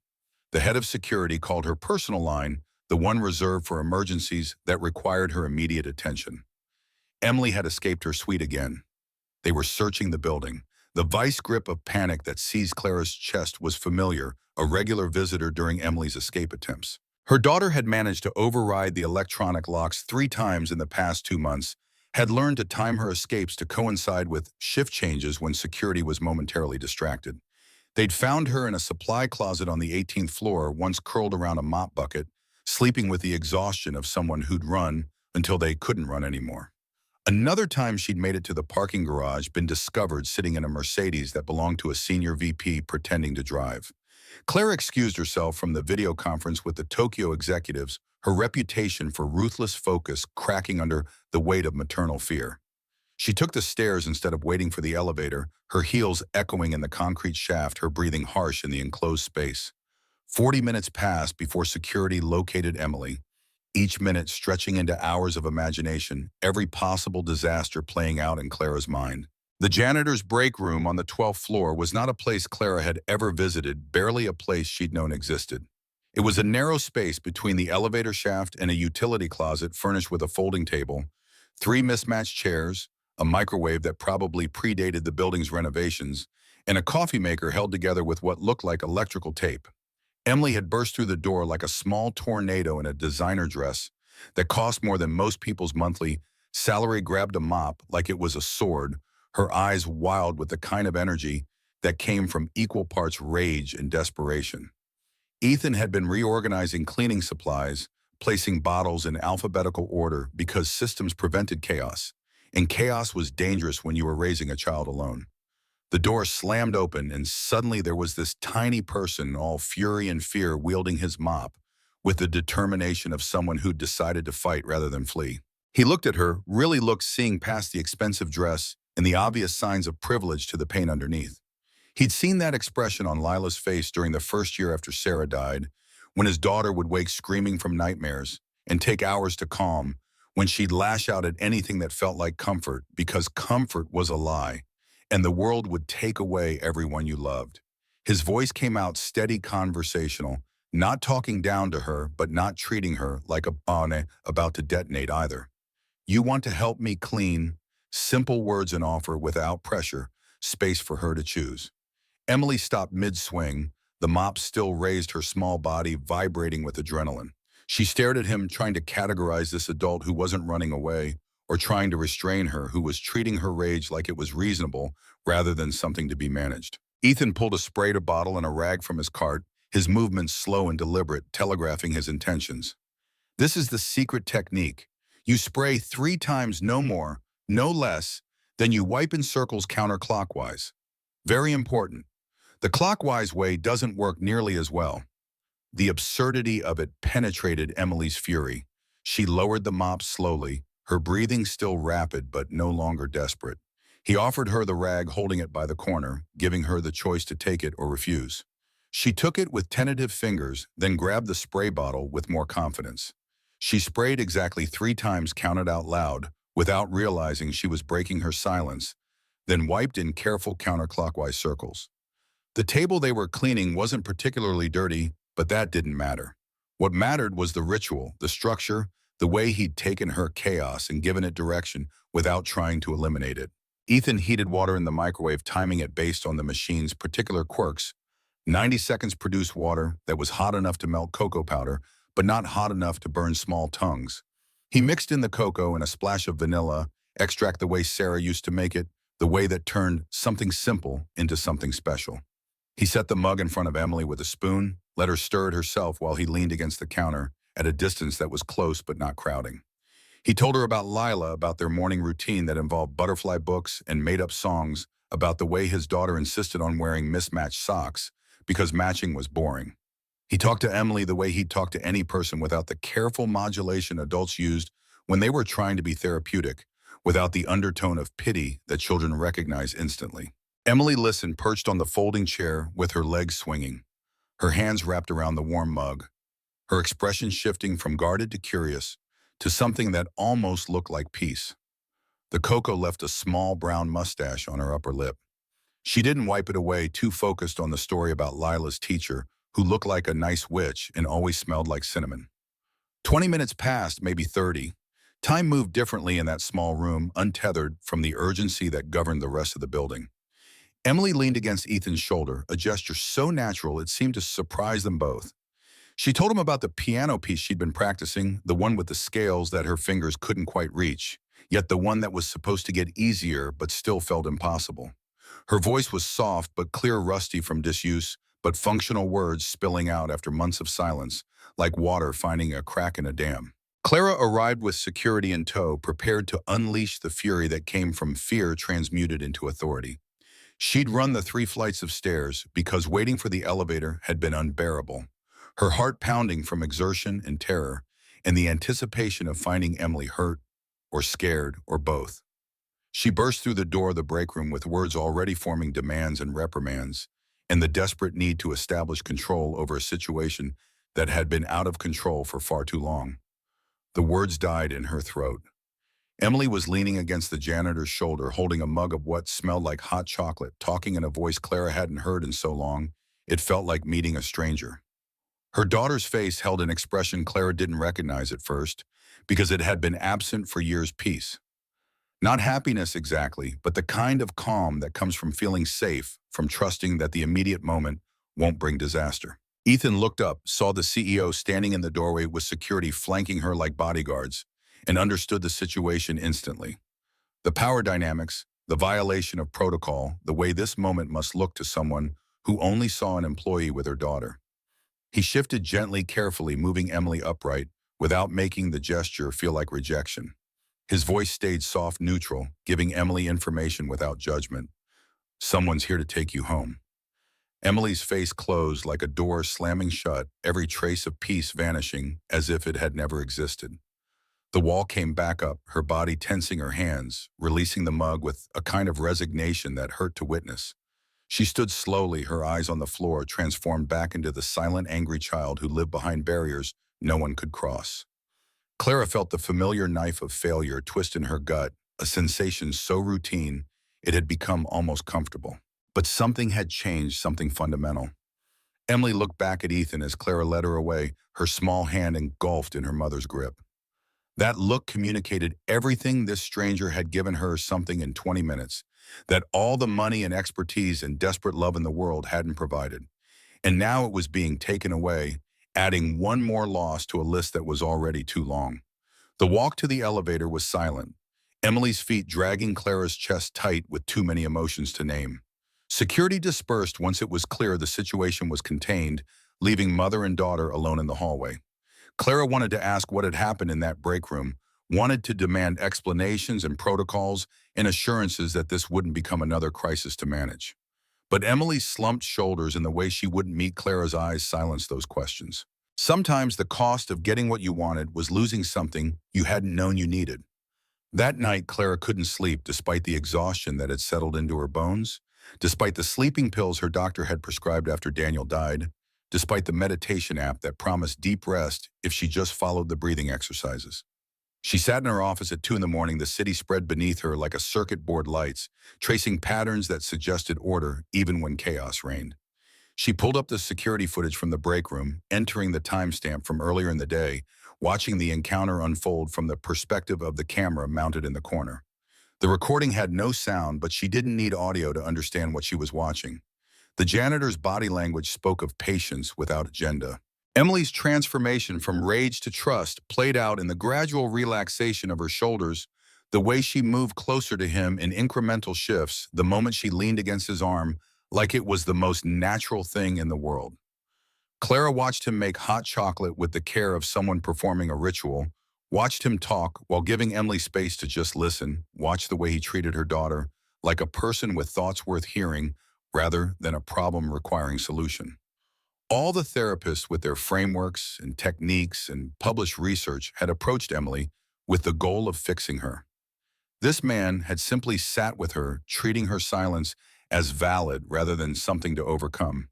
The head of security called her personal line, the one reserved for emergencies that required her immediate attention. Emily had escaped her suite again. They were searching the building, The vice grip of panic that seized Clara's chest was familiar, a regular visitor during Emily's escape attempts. Her daughter had managed to override the electronic locks 3 times in the past 2 months, had learned to time her escapes to coincide with shift changes when security was momentarily distracted. They'd found her in a supply closet on the 18th floor, once curled around a mop bucket, sleeping with the exhaustion of someone who'd run until they couldn't run anymore. Another time she'd made it to the parking garage, been discovered sitting in a Mercedes that belonged to a senior VP pretending to drive. Clara excused herself from the video conference with the Tokyo executives, her reputation for ruthless focus cracking under the weight of maternal fear. She took the stairs instead of waiting for the elevator, her heels echoing in the concrete shaft, her breathing harsh in the enclosed space. 40 minutes passed before security located Emily, each minute stretching into hours of imagination, every possible disaster playing out in Clara's mind. The janitor's break room on the 12th floor was not a place Clara had ever visited, barely a place she'd known existed. It was a narrow space between the elevator shaft and a utility closet furnished with a folding table, 3 mismatched chairs, a microwave that probably predated the building's renovations, and a coffee maker held together with what looked like electrical tape. Emily had burst through the door like a small tornado in a designer dress that cost more than most people's monthly salary, grabbed a mop like it was a sword, her eyes wild with the kind of energy that came from equal parts rage and desperation. Ethan had been reorganizing cleaning supplies, placing bottles in alphabetical order because systems prevented chaos, and chaos was dangerous when you were raising a child alone. The door slammed open, and suddenly there was this tiny person, all fury and fear, wielding his mop, with the determination of someone who'd decided to fight rather than flee. He looked at her, really looked, seeing past the expensive dress and the obvious signs of privilege to the pain underneath. He'd seen that expression on Lila's face during the first year after Sarah died, when his daughter would wake screaming from nightmares and take hours to calm, when she'd lash out at anything that felt like comfort, because comfort was a lie, and the world would take away everyone you loved. His voice came out steady, conversational, not talking down to her, but not treating her like a bomb about to detonate either. "You want to help me clean?" Simple words and offer without pressure, space for her to choose. Emily stopped mid-swing, the mop still raised, her small body vibrating with adrenaline. She stared at him, trying to categorize this adult who wasn't running away or trying to restrain her, who was treating her rage like it was reasonable rather than something to be managed. Ethan pulled a spray bottle and a rag from his cart, his movements slow and deliberate, telegraphing his intentions. "This is the secret technique. You spray 3 times, no more, no less, then you wipe in circles counterclockwise. Very important. The clockwise way doesn't work nearly as well." The absurdity of it penetrated Emily's fury. She lowered the mop slowly, her breathing still rapid but no longer desperate. He offered her the rag, holding it by the corner, giving her the choice to take it or refuse. She took it with tentative fingers, then grabbed the spray bottle with more confidence. She sprayed exactly 3 times, counted out loud, without realizing she was breaking her silence, then wiped in careful counterclockwise circles. The table they were cleaning wasn't particularly dirty, but that didn't matter. What mattered was the ritual, the structure, the way he'd taken her chaos and given it direction without trying to eliminate it. Ethan heated water in the microwave, timing it based on the machine's particular quirks. 90 seconds produced water that was hot enough to melt cocoa powder, but not hot enough to burn small tongues. He mixed in the cocoa and a splash of vanilla extract, the way Sarah used to make it, the way that turned something simple into something special. He set the mug in front of Emily with a spoon, let her stir it herself while he leaned against the counter at a distance that was close but not crowding. He told her about Lila, about their morning routine that involved butterfly books and made-up songs, about the way his daughter insisted on wearing mismatched socks because matching was boring. He talked to Emily the way he'd talk to any person, without the careful modulation adults used when they were trying to be therapeutic, without the undertone of pity that children recognize instantly. Emily listened, perched on the folding chair with her legs swinging, her hands wrapped around the warm mug, her expression shifting from guarded to curious to something that almost looked like peace. The cocoa left a small brown mustache on her upper lip. She didn't wipe it away, too focused on the story about Lila's teacher, who looked like a nice witch and always smelled like cinnamon. 20 minutes passed, maybe 30. Time moved differently in that small room, untethered from the urgency that governed the rest of the building. Emily leaned against Ethan's shoulder, a gesture so natural it seemed to surprise them both. She told him about the piano piece she'd been practicing, the one with the scales that her fingers couldn't quite reach, yet the one that was supposed to get easier but still felt impossible. Her voice was soft but clear, rusty from disuse, but functional words spilling out after months of silence, like water finding a crack in a dam. Clara arrived with security in tow, prepared to unleash the fury that came from fear transmuted into authority. She'd run the 3 flights of stairs because waiting for the elevator had been unbearable, her heart pounding from exertion and terror, and the anticipation of finding Emily hurt, or scared, or both. She burst through the door of the break room with words already forming demands and reprimands, and the desperate need to establish control over a situation that had been out of control for far too long. The words died in her throat. Emily was leaning against the janitor's shoulder, holding a mug of what smelled like hot chocolate, talking in a voice Clara hadn't heard in so long. It felt like meeting a stranger. Her daughter's face held an expression Clara didn't recognize at first, because it had been absent for years. Peace. Not happiness exactly, but the kind of calm that comes from feeling safe, from trusting that the immediate moment won't bring disaster. Ethan looked up, saw the CEO standing in the doorway with security flanking her like bodyguards, and understood the situation instantly. The power dynamics, the violation of protocol, the way this moment must look to someone who only saw an employee with her daughter. He shifted gently, carefully, moving Emily upright, without making the gesture feel like rejection. His voice stayed soft, neutral, giving Emily information without judgment. Someone's here to take you home. Emily's face closed like a door slamming shut, every trace of peace vanishing as if it had never existed. The wall came back up, her body tensing her hands, releasing the mug with a kind of resignation that hurt to witness. She stood slowly, her eyes on the floor, transformed back into the silent, angry child who lived behind barriers no one could cross. Clara felt the familiar knife of failure twist in her gut, a sensation so routine it had become almost comfortable. But something had changed, something fundamental. Emily looked back at Ethan as Clara led her away, her small hand engulfed in her mother's grip. That look communicated everything this stranger had given her, something in 20 minutes, that all the money and expertise and desperate love in the world hadn't provided. And now it was being taken away, adding one more loss to a list that was already too long. The walk to the elevator was silent, Emily's feet dragging Clara's chest tight with too many emotions to name. Security dispersed once it was clear the situation was contained, leaving mother and daughter alone in the hallway. Clara wanted to ask what had happened in that break room, wanted to demand explanations and protocols and assurances that this wouldn't become another crisis to manage. But Emily's slumped shoulders and the way she wouldn't meet Clara's eyes silenced those questions. Sometimes the cost of getting what you wanted was losing something you hadn't known you needed. That night, Clara couldn't sleep despite the exhaustion that had settled into her bones, despite the sleeping pills her doctor had prescribed after Daniel died, despite the meditation app that promised deep rest if she just followed the breathing exercises. She sat in her office at 2 in the morning, the city spread beneath her like a circuit board lights, tracing patterns that suggested order even when chaos reigned. She pulled up the security footage from the break room, entering the timestamp from earlier in the day, watching the encounter unfold from the perspective of the camera mounted in the corner. The recording had no sound, but she didn't need audio to understand what she was watching. The janitor's body language spoke of patience without agenda. Emily's transformation from rage to trust played out in the gradual relaxation of her shoulders, the way she moved closer to him in incremental shifts, the moment she leaned against his arm like it was the most natural thing in the world. Clara watched him make hot chocolate with the care of someone performing a ritual, watched him talk while giving Emily space to just listen, watched the way he treated her daughter like a person with thoughts worth hearing rather than a problem requiring solution. All the therapists with their frameworks and techniques and published research had approached Emily with the goal of fixing her. This man had simply sat with her, treating her silence as valid rather than something to overcome.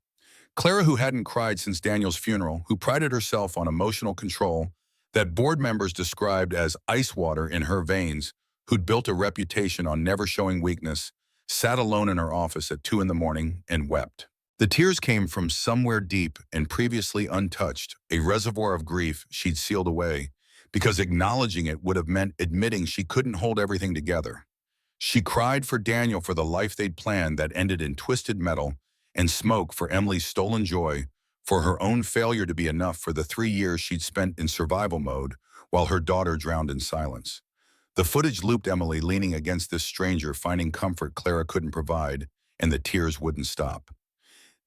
Clara, who hadn't cried since Daniel's funeral, who prided herself on emotional control that board members described as ice water in her veins, who'd built a reputation on never showing weakness, sat alone in her office at 2 in the morning and wept. The tears came from somewhere deep and previously untouched, a reservoir of grief she'd sealed away, because acknowledging it would have meant admitting she couldn't hold everything together. She cried for Daniel for the life they'd planned that ended in twisted metal, and smoke for Emily's stolen joy, for her own failure to be enough for the 3 years she'd spent in survival mode while her daughter drowned in silence. The footage looped Emily leaning against this stranger, finding comfort Clara couldn't provide, and the tears wouldn't stop.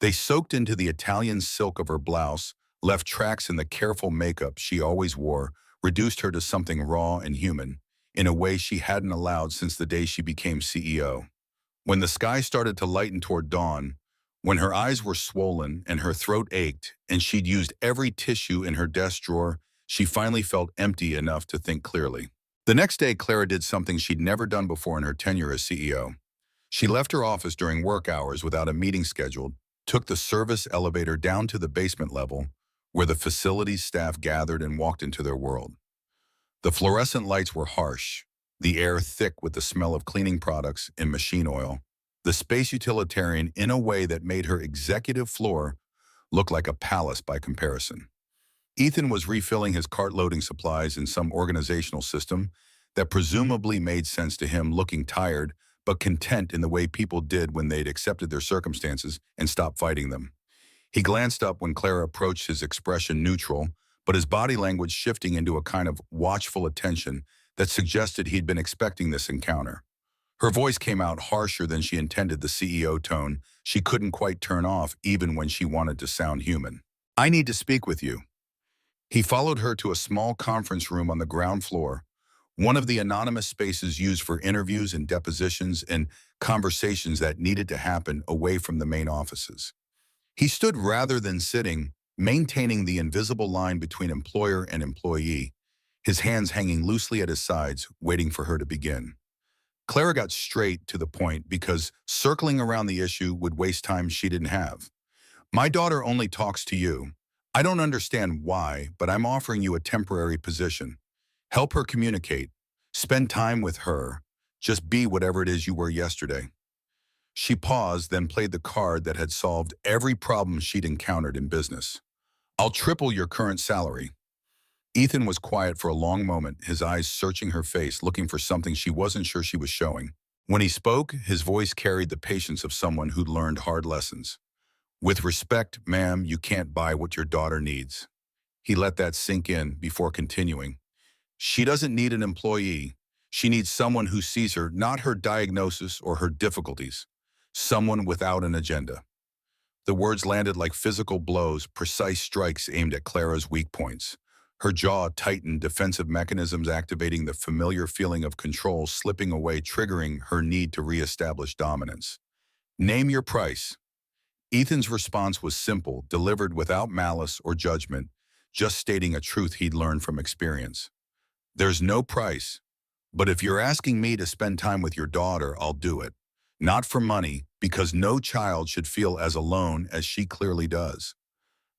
They soaked into the Italian silk of her blouse, left tracks in the careful makeup she always wore, reduced her to something raw and human, in a way she hadn't allowed since the day she became CEO. When the sky started to lighten toward dawn, when her eyes were swollen and her throat ached and she'd used every tissue in her desk drawer, she finally felt empty enough to think clearly. The next day, Clara did something she'd never done before in her tenure as CEO. She left her office during work hours without a meeting scheduled, took the service elevator down to the basement level, where the facility's staff gathered, and walked into their world. The fluorescent lights were harsh, the air thick with the smell of cleaning products and machine oil, the space utilitarian in a way that made her executive floor look like a palace by comparison. Ethan was refilling his cart, loading supplies in some organizational system that presumably made sense to him, looking tired but content in the way people did when they'd accepted their circumstances and stopped fighting them. He glanced up when Clara approached, his expression neutral, but his body language shifting into a kind of watchful attention that suggested he'd been expecting this encounter. Her voice came out harsher than she intended, the CEO tone she couldn't quite turn off even when she wanted to sound human. "I need to speak with you." He followed her to a small conference room on the ground floor, one of the anonymous spaces used for interviews and depositions and conversations that needed to happen away from the main offices. He stood rather than sitting, maintaining the invisible line between employer and employee, his hands hanging loosely at his sides, waiting for her to begin. Clara got straight to the point because circling around the issue would waste time she didn't have. "My daughter only talks to you. I don't understand why, but I'm offering you a temporary position. Help her communicate. Spend time with her. Just be whatever it is you were yesterday." She paused, then played the card that had solved every problem she'd encountered in business. "I'll triple your current salary." Ethan was quiet for a long moment, his eyes searching her face, looking for something she wasn't sure she was showing. When he spoke, his voice carried the patience of someone who'd learned hard lessons. "With respect, ma'am, you can't buy what your daughter needs." He let that sink in before continuing. "She doesn't need an employee. She needs someone who sees her, not her diagnosis or her difficulties. Someone without an agenda." The words landed like physical blows, precise strikes aimed at Clara's weak points. Her jaw tightened, defensive mechanisms activating, the familiar feeling of control slipping away, triggering her need to reestablish dominance. "Name your price." Ethan's response was simple, delivered without malice or judgment, just stating a truth he'd learned from experience. "There's no price, but if you're asking me to spend time with your daughter, I'll do it. Not for money, because no child should feel as alone as she clearly does."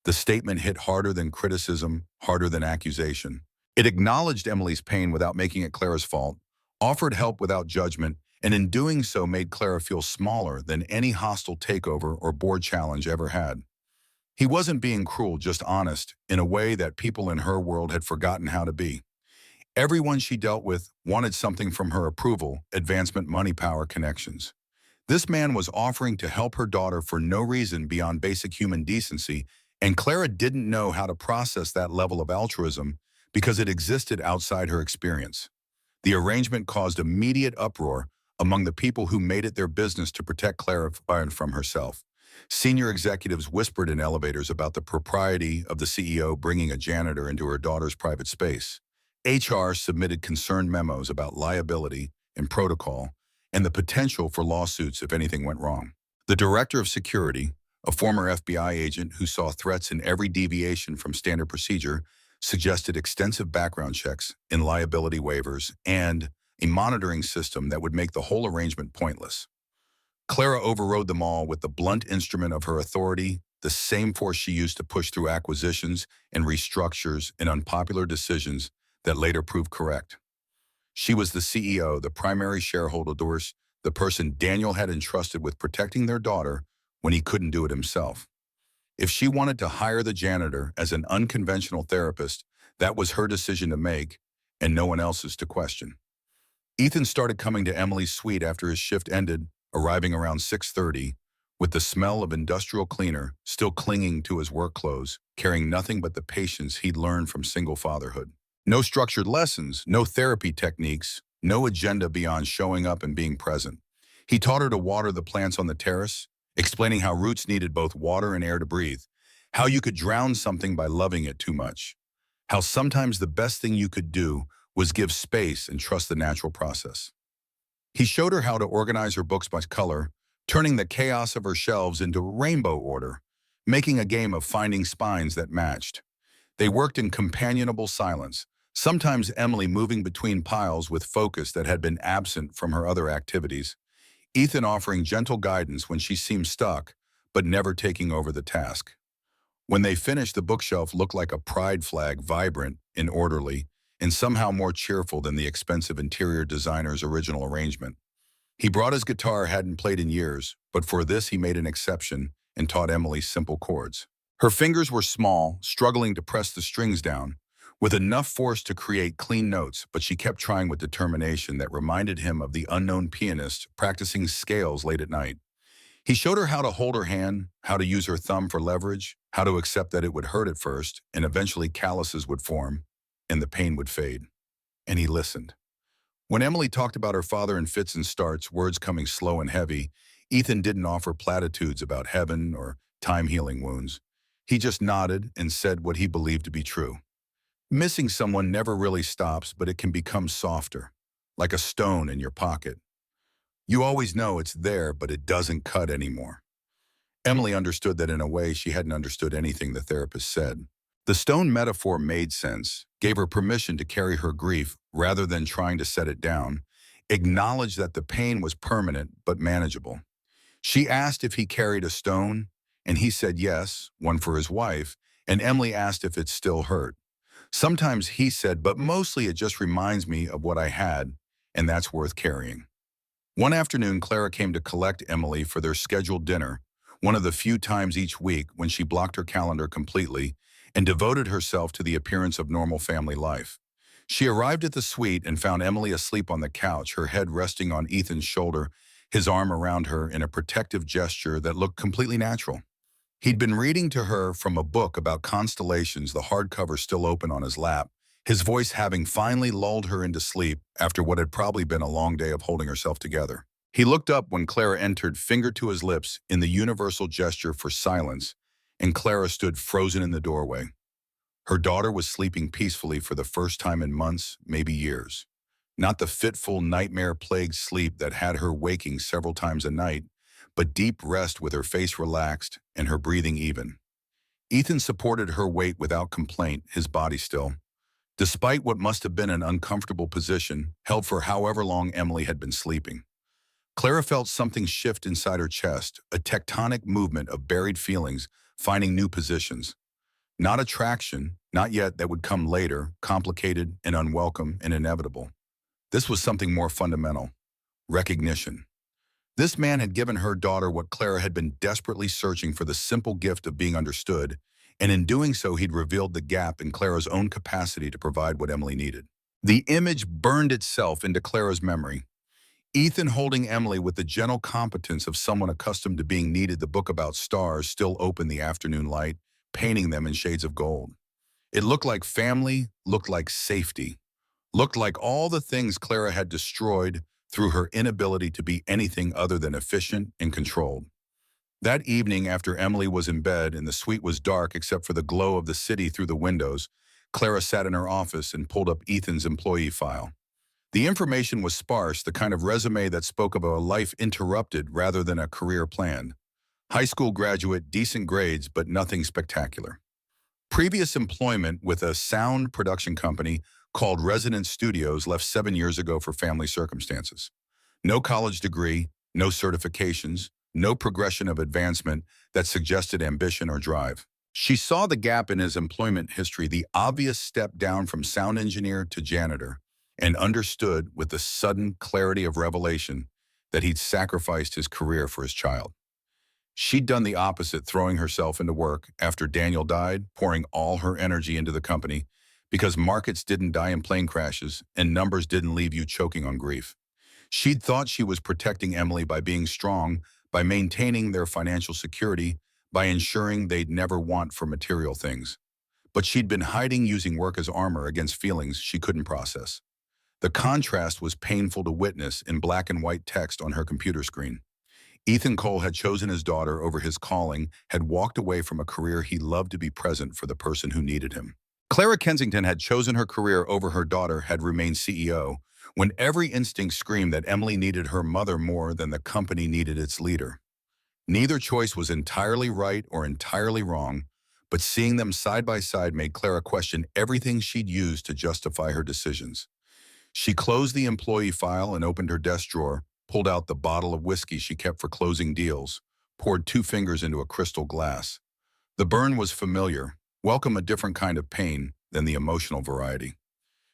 The statement hit harder than criticism, harder than accusation. It acknowledged Emily's pain without making it Clara's fault, offered help without judgment, and in doing so made Clara feel smaller than any hostile takeover or board challenge ever had. He wasn't being cruel, just honest, in a way that people in her world had forgotten how to be. Everyone she dealt with wanted something from her: approval, advancement, money, power, connections. This man was offering to help her daughter for no reason beyond basic human decency, and Clara didn't know how to process that level of altruism because it existed outside her experience. The arrangement caused immediate uproar among the people who made it their business to protect Clara from herself. Senior executives whispered in elevators about the propriety of the CEO bringing a janitor into her daughter's private space. HR submitted concerned memos about liability and protocol and the potential for lawsuits if anything went wrong. The director of security, a former FBI agent who saw threats in every deviation from standard procedure, suggested extensive background checks and liability waivers and a monitoring system that would make the whole arrangement pointless. Clara overrode them all with the blunt instrument of her authority, the same force she used to push through acquisitions and restructures and unpopular decisions that later proved correct. She was the CEO, the primary shareholder, the person Daniel had entrusted with protecting their daughter when he couldn't do it himself. If she wanted to hire the janitor as an unconventional therapist, that was her decision to make and no one else's to question. Ethan started coming to Emily's suite after his shift ended, arriving around 6:30, with the smell of industrial cleaner still clinging to his work clothes, carrying nothing but the patience he'd learned from single fatherhood. No structured lessons, no therapy techniques, no agenda beyond showing up and being present. He taught her to water the plants on the terrace, explaining how roots needed both water and air to breathe, how you could drown something by loving it too much, how sometimes the best thing you could do was give space and trust the natural process. He showed her how to organize her books by color, turning the chaos of her shelves into rainbow order, making a game of finding spines that matched. They worked in companionable silence, sometimes Emily moving between piles with focus that had been absent from her other activities, Ethan offering gentle guidance when she seemed stuck, but never taking over the task. When they finished, the bookshelf looked like a pride flag, vibrant and orderly, and somehow more cheerful than the expensive interior designer's original arrangement. He brought his guitar, hadn't played in years, but for this he made an exception and taught Emily simple chords. Her fingers were small, struggling to press the strings down, with enough force to create clean notes, but she kept trying with determination that reminded him of the unknown pianist practicing scales late at night. He showed her how to hold her hand, how to use her thumb for leverage, how to accept that it would hurt at first, and eventually calluses would form, and the pain would fade. And he listened. When Emily talked about her father in fits and starts, words coming slow and heavy, Ethan didn't offer platitudes about heaven or time-healing wounds. He just nodded and said what he believed to be true. Missing someone never really stops, but it can become softer, like a stone in your pocket. You always know it's there, but it doesn't cut anymore. Emily understood that in a way she hadn't understood anything the therapist said. The stone metaphor made sense, gave her permission to carry her grief rather than trying to set it down, acknowledged that the pain was permanent but manageable. She asked if he carried a stone, and he said yes, one for his wife, and Emily asked if it still hurt. Sometimes he said, but mostly it just reminds me of what I had, and that's worth carrying. One afternoon, Clara came to collect Emily for their scheduled dinner, one of the few times each week when she blocked her calendar completely and devoted herself to the appearance of normal family life. She arrived at the suite and found Emily asleep on the couch, her head resting on Ethan's shoulder, his arm around her in a protective gesture that looked completely natural. He'd been reading to her from a book about constellations, the hardcover still open on his lap, his voice having finally lulled her into sleep after what had probably been a long day of holding herself together. He looked up when Clara entered, finger to his lips in the universal gesture for silence, and Clara stood frozen in the doorway. Her daughter was sleeping peacefully for the first time in months, maybe years. Not the fitful, nightmare-plagued sleep that had her waking several times a night, but deep rest with her face relaxed and her breathing even. Ethan supported her weight without complaint, his body still. Despite what must have been an uncomfortable position, held for however long Emily had been sleeping. Clara felt something shift inside her chest, a tectonic movement of buried feelings, finding new positions. Not attraction, not yet, that would come later, complicated and unwelcome and inevitable. This was something more fundamental. Recognition. This man had given her daughter what Clara had been desperately searching for, the simple gift of being understood, and in doing so he'd revealed the gap in Clara's own capacity to provide what Emily needed. The image burned itself into Clara's memory. Ethan holding Emily with the gentle competence of someone accustomed to being needed, the book about stars still open, the afternoon light, painting them in shades of gold. It looked like family, looked like safety, looked like all the things Clara had destroyed through her inability to be anything other than efficient and controlled. That evening, after Emily was in bed and the suite was dark except for the glow of the city through the windows, Clara sat in her office and pulled up Ethan's employee file. The information was sparse, the kind of resume that spoke of a life interrupted rather than a career planned. High school graduate, decent grades, but nothing spectacular. Previous employment with a sound production company called Resident Studios, left 7 years ago for family circumstances. No college degree, no certifications, no progression of advancement that suggested ambition or drive. She saw the gap in his employment history, the obvious step down from sound engineer to janitor, and understood with the sudden clarity of revelation that he'd sacrificed his career for his child. She'd done the opposite, throwing herself into work after Daniel died, pouring all her energy into the company, because markets didn't die in plane crashes and numbers didn't leave you choking on grief. She'd thought she was protecting Emily by being strong, by maintaining their financial security, by ensuring they'd never want for material things. But she'd been hiding using work as armor against feelings she couldn't process. The contrast was painful to witness in black and white text on her computer screen. Ethan Cole had chosen his daughter over his calling, had walked away from a career he loved to be present for the person who needed him. Clara Kensington had chosen her career over her daughter, had remained CEO, when every instinct screamed that Emily needed her mother more than the company needed its leader. Neither choice was entirely right or entirely wrong, but seeing them side by side made Clara question everything she'd used to justify her decisions. She closed the employee file and opened her desk drawer, pulled out the bottle of whiskey she kept for closing deals, poured 2 fingers into a crystal glass. The burn was familiar, welcome a different kind of pain than the emotional variety.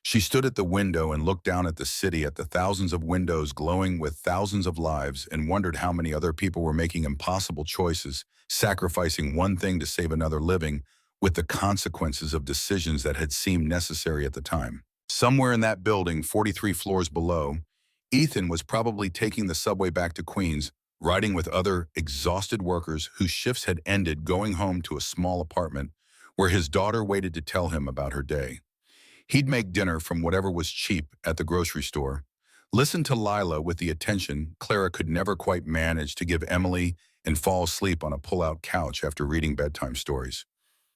She stood at the window and looked down at the city, at the thousands of windows glowing with thousands of lives, and wondered how many other people were making impossible choices, sacrificing one thing to save another, living with the consequences of decisions that had seemed necessary at the time. Somewhere in that building, 43 floors below, Ethan was probably taking the subway back to Queens, riding with other exhausted workers whose shifts had ended, going home to a small apartment where his daughter waited to tell him about her day. He'd make dinner from whatever was cheap at the grocery store, listen to Lila with the attention Clara could never quite manage to give Emily, and fall asleep on a pull-out couch after reading bedtime stories.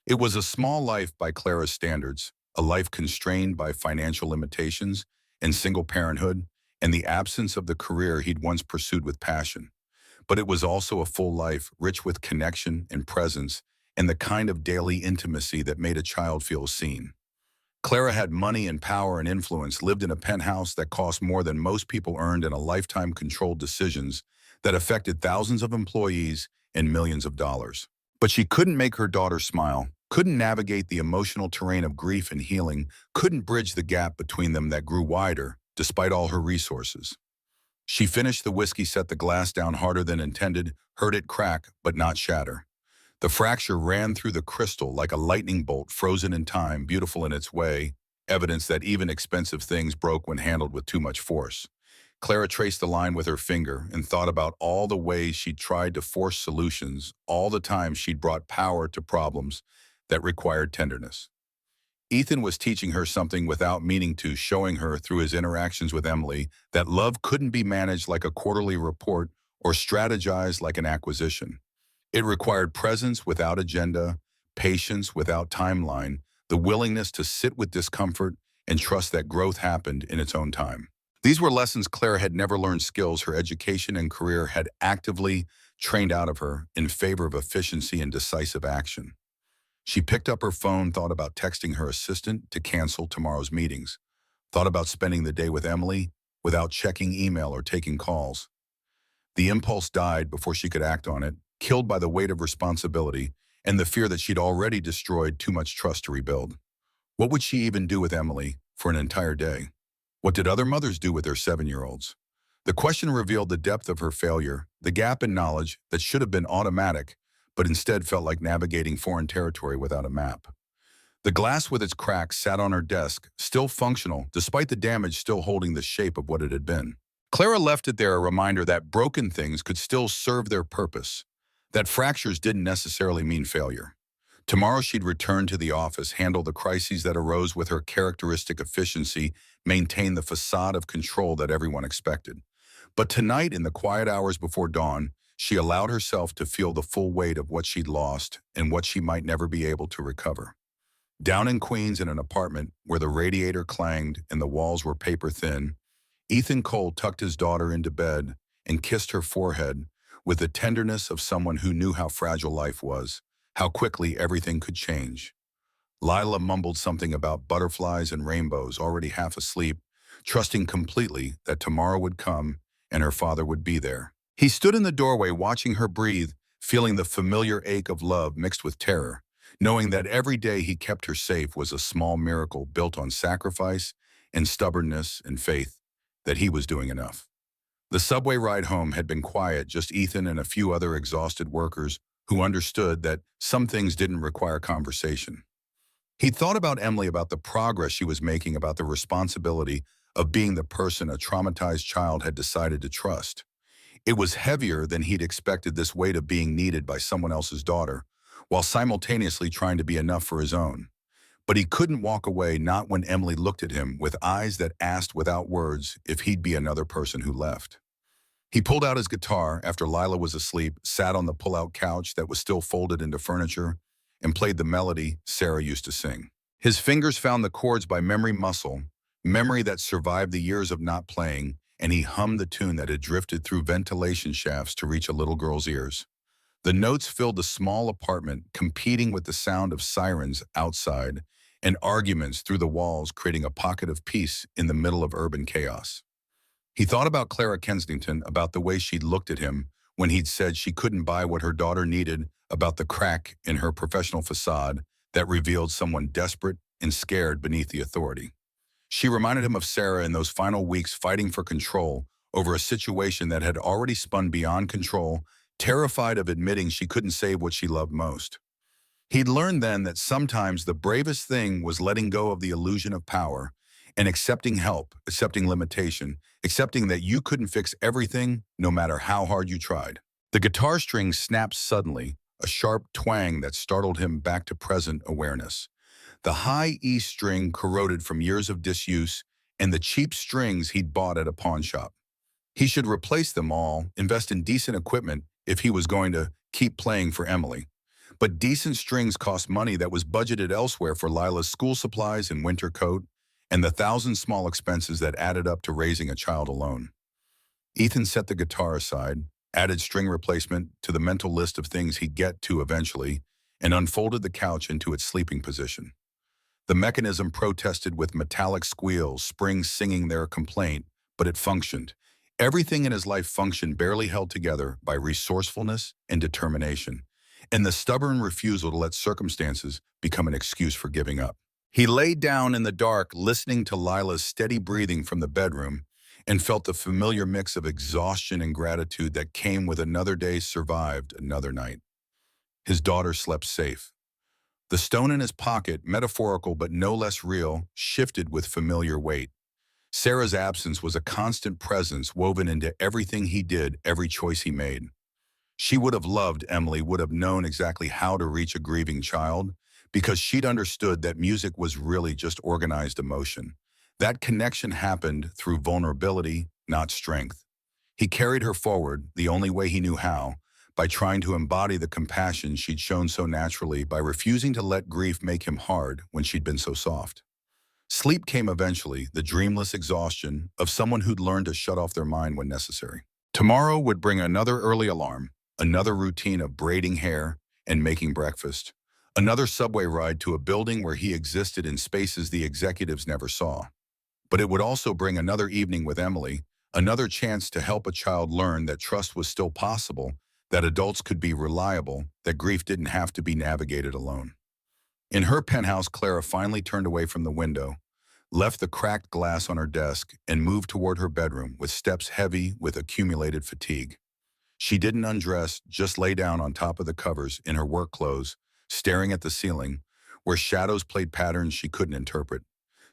It was a small life by Clara's standards, a life constrained by financial limitations and single parenthood and the absence of the career he'd once pursued with passion. But it was also a full life, rich with connection and presence and the kind of daily intimacy that made a child feel seen. Clara had money and power and influence, lived in a penthouse that cost more than most people earned, in a lifetime controlled decisions that affected thousands of employees and millions of dollars. But she couldn't make her daughter smile, couldn't navigate the emotional terrain of grief and healing, couldn't bridge the gap between them that grew wider, despite all her resources. She finished the whiskey, set the glass down harder than intended, heard it crack but not shatter. The fracture ran through the crystal like a lightning bolt, frozen in time, beautiful in its way, evidence that even expensive things broke when handled with too much force. Clara traced the line with her finger and thought about all the ways she'd tried to force solutions, all the times she'd brought power to problems that required tenderness. Ethan was teaching her something without meaning to, showing her through his interactions with Emily that love couldn't be managed like a quarterly report or strategized like an acquisition. It required presence without agenda, patience without timeline, the willingness to sit with discomfort and trust that growth happened in its own time. These were lessons Claire had never learned, skills her education and career had actively trained out of her in favor of efficiency and decisive action. She picked up her phone, thought about texting her assistant to cancel tomorrow's meetings, thought about spending the day with Emily without checking email or taking calls. The impulse died before she could act on it, killed by the weight of responsibility and the fear that she'd already destroyed too much trust to rebuild. What would she even do with Emily for an entire day? What did other mothers do with their 7-year-olds? The question revealed the depth of her failure, the gap in knowledge that should have been automatic, but instead felt like navigating foreign territory without a map. The glass with its cracks sat on her desk, still functional, despite the damage still holding the shape of what it had been. Clara left it there, a reminder that broken things could still serve their purpose, that fractures didn't necessarily mean failure. Tomorrow she'd return to the office, handle the crises that arose with her characteristic efficiency, maintain the facade of control that everyone expected. But tonight, in the quiet hours before dawn, she allowed herself to feel the full weight of what she'd lost and what she might never be able to recover. Down in Queens, in an apartment where the radiator clanged and the walls were paper thin, Ethan Cole tucked his daughter into bed and kissed her forehead with the tenderness of someone who knew how fragile life was, how quickly everything could change. Lila mumbled something about butterflies and rainbows, already half asleep, trusting completely that tomorrow would come and her father would be there. He stood in the doorway, watching her breathe, feeling the familiar ache of love mixed with terror, knowing that every day he kept her safe was a small miracle built on sacrifice and stubbornness and faith that he was doing enough. The subway ride home had been quiet, just Ethan and a few other exhausted workers who understood that some things didn't require conversation. He thought about Emily, about the progress she was making, about the responsibility of being the person a traumatized child had decided to trust. It was heavier than he'd expected, this weight of being needed by someone else's daughter, while simultaneously trying to be enough for his own. But he couldn't walk away, not when Emily looked at him with eyes that asked without words if he'd be another person who left. He pulled out his guitar after Lila was asleep, sat on the pull-out couch that was still folded into furniture, and played the melody Sarah used to sing. His fingers found the chords by memory muscle, memory that survived the years of not playing, and he hummed the tune that had drifted through ventilation shafts to reach a little girl's ears. The notes filled the small apartment, competing with the sound of sirens outside and arguments through the walls, creating a pocket of peace in the middle of urban chaos. He thought about Clara Kensington, about the way she'd looked at him when he'd said she couldn't buy what her daughter needed, about the crack in her professional facade that revealed someone desperate and scared beneath the authority. She reminded him of Sarah in those final weeks, fighting for control over a situation that had already spun beyond control, terrified of admitting she couldn't save what she loved most. He'd learned then that sometimes the bravest thing was letting go of the illusion of power and accepting help, accepting limitation, accepting that you couldn't fix everything no matter how hard you tried. The guitar strings snapped suddenly, a sharp twang that startled him back to present awareness. The high E string corroded from years of disuse and the cheap strings he'd bought at a pawn shop. He should replace them all, invest in decent equipment if he was going to keep playing for Emily. But decent strings cost money that was budgeted elsewhere for Lila's school supplies and winter coat, and the thousand small expenses that added up to raising a child alone. Ethan set the guitar aside, added string replacement to the mental list of things he'd get to eventually, and unfolded the couch into its sleeping position. The mechanism protested with metallic squeals, springs singing their complaint, but it functioned. Everything in his life functioned, barely held together by resourcefulness and determination, and the stubborn refusal to let circumstances become an excuse for giving up. He lay down in the dark, listening to Lila's steady breathing from the bedroom, and felt the familiar mix of exhaustion and gratitude that came with another day survived, another night. His daughter slept safe. The stone in his pocket, metaphorical but no less real, shifted with familiar weight. Sarah's absence was a constant presence woven into everything he did, every choice he made. She would have loved Emily, would have known exactly how to reach a grieving child, because she'd understood that music was really just organized emotion. That connection happened through vulnerability, not strength. He carried her forward, the only way he knew how, by trying to embody the compassion she'd shown so naturally, by refusing to let grief make him hard when she'd been so soft. Sleep came eventually, the dreamless exhaustion of someone who'd learned to shut off their mind when necessary. Tomorrow would bring another early alarm, another routine of braiding hair and making breakfast, another subway ride to a building where he existed in spaces the executives never saw. But it would also bring another evening with Emily, another chance to help a child learn that trust was still possible, that adults could be reliable, that grief didn't have to be navigated alone. In her penthouse, Clara finally turned away from the window, left the cracked glass on her desk, and moved toward her bedroom with steps heavy with accumulated fatigue. She didn't undress, just lay down on top of the covers in her work clothes, staring at the ceiling, where shadows played patterns she couldn't interpret.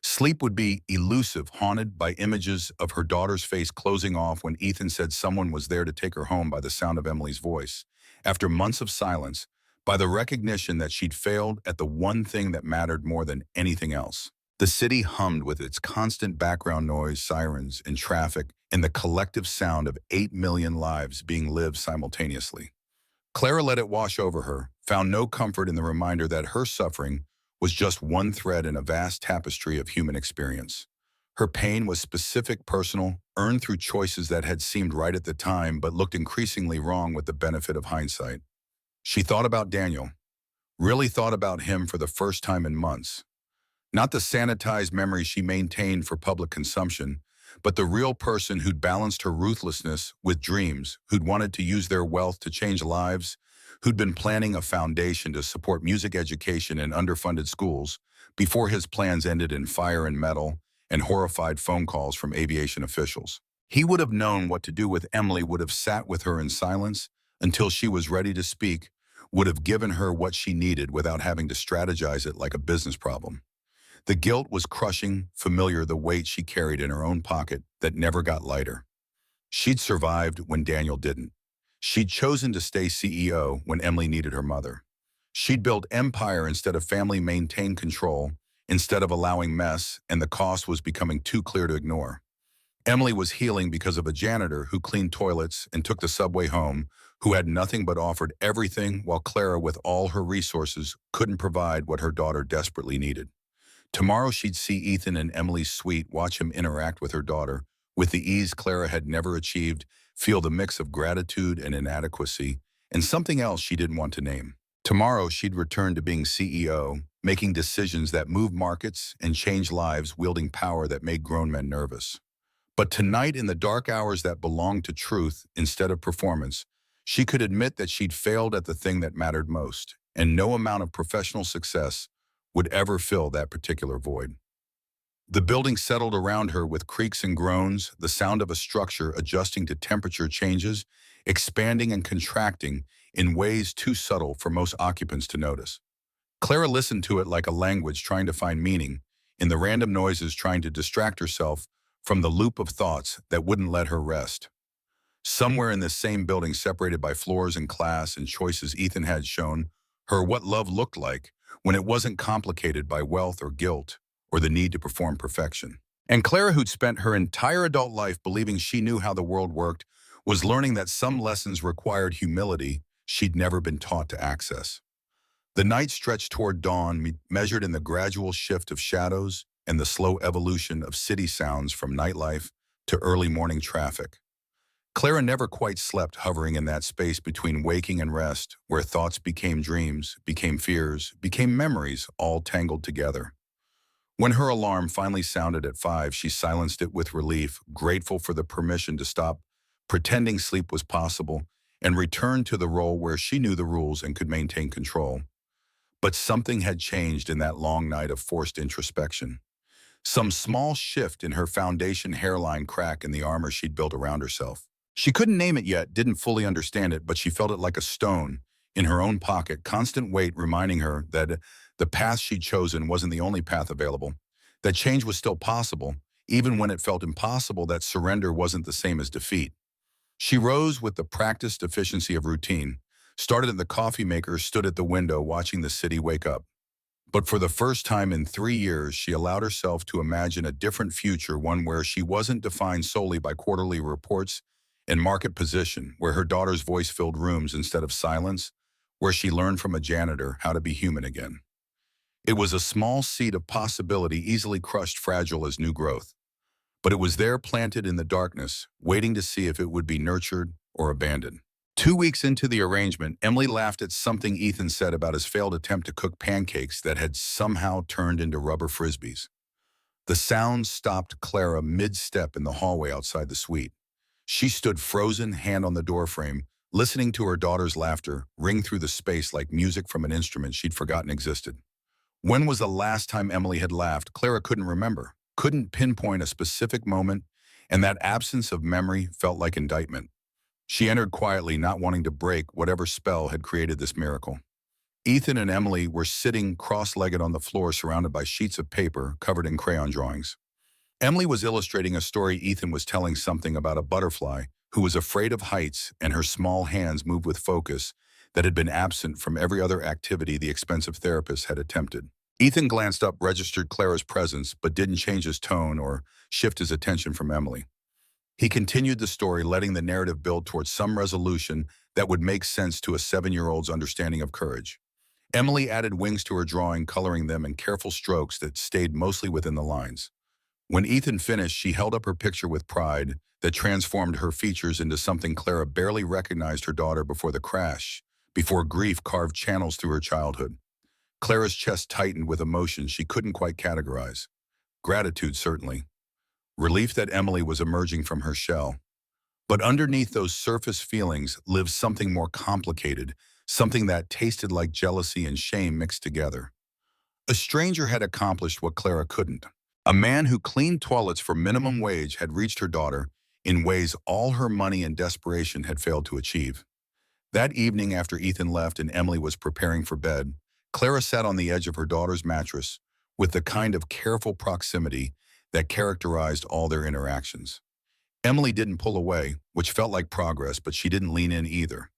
Sleep would be elusive, haunted by images of her daughter's face closing off when Ethan said someone was there to take her home, by the sound of Emily's voice. After months of silence, by the recognition that she'd failed at the one thing that mattered more than anything else. The city hummed with its constant background noise, sirens, and traffic, and the collective sound of 8 million lives being lived simultaneously. Clara let it wash over her, found no comfort in the reminder that her suffering was just one thread in a vast tapestry of human experience. Her pain was specific, personal, earned through choices that had seemed right at the time but looked increasingly wrong with the benefit of hindsight. She thought about Daniel, really thought about him for the first time in months. Not the sanitized memory she maintained for public consumption, but the real person who'd balanced her ruthlessness with dreams, who'd wanted to use their wealth to change lives, who'd been planning a foundation to support music education in underfunded schools before his plans ended in fire and metal and horrified phone calls from aviation officials. He would have known what to do with Emily, would have sat with her in silence until she was ready to speak, would have given her what she needed without having to strategize it like a business problem. The guilt was crushing, familiar the weight she carried in her own pocket that never got lighter. She'd survived when Daniel didn't. She'd chosen to stay CEO when Emily needed her mother. She'd built empire instead of family, maintained control instead of allowing mess, and the cost was becoming too clear to ignore. Emily was healing because of a janitor who cleaned toilets and took the subway home, who had nothing but offered everything, while Clara, with all her resources, couldn't provide what her daughter desperately needed. Tomorrow she'd see Ethan in Emily's suite, watch him interact with her daughter, with the ease Clara had never achieved, feel the mix of gratitude and inadequacy, and something else she didn't want to name. Tomorrow she'd return to being CEO, making decisions that moved markets and changed lives, wielding power that made grown men nervous. But tonight, in the dark hours that belonged to truth instead of performance, she could admit that she'd failed at the thing that mattered most, and no amount of professional success would ever fill that particular void. The building settled around her with creaks and groans, the sound of a structure adjusting to temperature changes, expanding and contracting in ways too subtle for most occupants to notice. Clara listened to it like a language, trying to find meaning in the random noises, trying to distract herself from the loop of thoughts that wouldn't let her rest. Somewhere in this same building, separated by floors and class and choices, Ethan had shown her what love looked like when it wasn't complicated by wealth or guilt or the need to perform perfection. And Clara, who'd spent her entire adult life believing she knew how the world worked, was learning that some lessons required humility she'd never been taught to access. The night stretched toward dawn, measured in the gradual shift of shadows and the slow evolution of city sounds, from nightlife to early morning traffic. Clara never quite slept, hovering in that space between waking and rest, where thoughts became dreams, became fears, became memories, all tangled together. When her alarm finally sounded at 5, she silenced it with relief, grateful for the permission to stop pretending sleep was possible and returned to the role where she knew the rules and could maintain control. But something had changed in that long night of forced introspection. Some small shift in her foundation, hairline crack in the armor she'd built around herself. She couldn't name it yet, didn't fully understand it, but she felt it like a stone in her own pocket, constant weight reminding her that the path she'd chosen wasn't the only path available, that change was still possible, even when it felt impossible, that surrender wasn't the same as defeat. She rose with the practiced efficiency of routine, started at the coffee maker, stood at the window watching the city wake up. But for the first time in 3 years, she allowed herself to imagine a different future, one where she wasn't defined solely by quarterly reports and market position, where her daughter's voice filled rooms instead of silence, where she learned from a janitor how to be human again. It was a small seed of possibility, easily crushed, fragile as new growth. But it was there, planted in the darkness, waiting to see if it would be nurtured or abandoned. 2 weeks into the arrangement, Emily laughed at something Ethan said about his failed attempt to cook pancakes that had somehow turned into rubber frisbees. The sound stopped Clara mid-step in the hallway outside the suite. She stood frozen, hand on the doorframe, listening to her daughter's laughter ring through the space like music from an instrument she'd forgotten existed. When was the last time Emily had laughed? Clara couldn't remember, couldn't pinpoint a specific moment, and that absence of memory felt like indictment. She entered quietly, not wanting to break whatever spell had created this miracle. Ethan and Emily were sitting cross-legged on the floor, surrounded by sheets of paper covered in crayon drawings. Emily was illustrating a story. Ethan was telling something about a butterfly who was afraid of heights, and her small hands moved with focus that had been absent from every other activity the expensive therapist had attempted. Ethan glanced up, registered Clara's presence, but didn't change his tone or shift his attention from Emily. He continued the story, letting the narrative build towards some resolution that would make sense to a 7-year-old's understanding of courage. Emily added wings to her drawing, coloring them in careful strokes that stayed mostly within the lines. When Ethan finished, she held up her picture with pride that transformed her features into something Clara barely recognized: her daughter before the crash, before grief carved channels through her childhood. Clara's chest tightened with emotion she couldn't quite categorize. Gratitude, certainly. Relief that Emily was emerging from her shell. But underneath those surface feelings lived something more complicated, something that tasted like jealousy and shame mixed together. A stranger had accomplished what Clara couldn't. A man who cleaned toilets for minimum wage had reached her daughter in ways all her money and desperation had failed to achieve. That evening after Ethan left and Emily was preparing for bed, Clara sat on the edge of her daughter's mattress with the kind of careful proximity that characterized all their interactions. Emily didn't pull away, which felt like progress, but she didn't lean in either.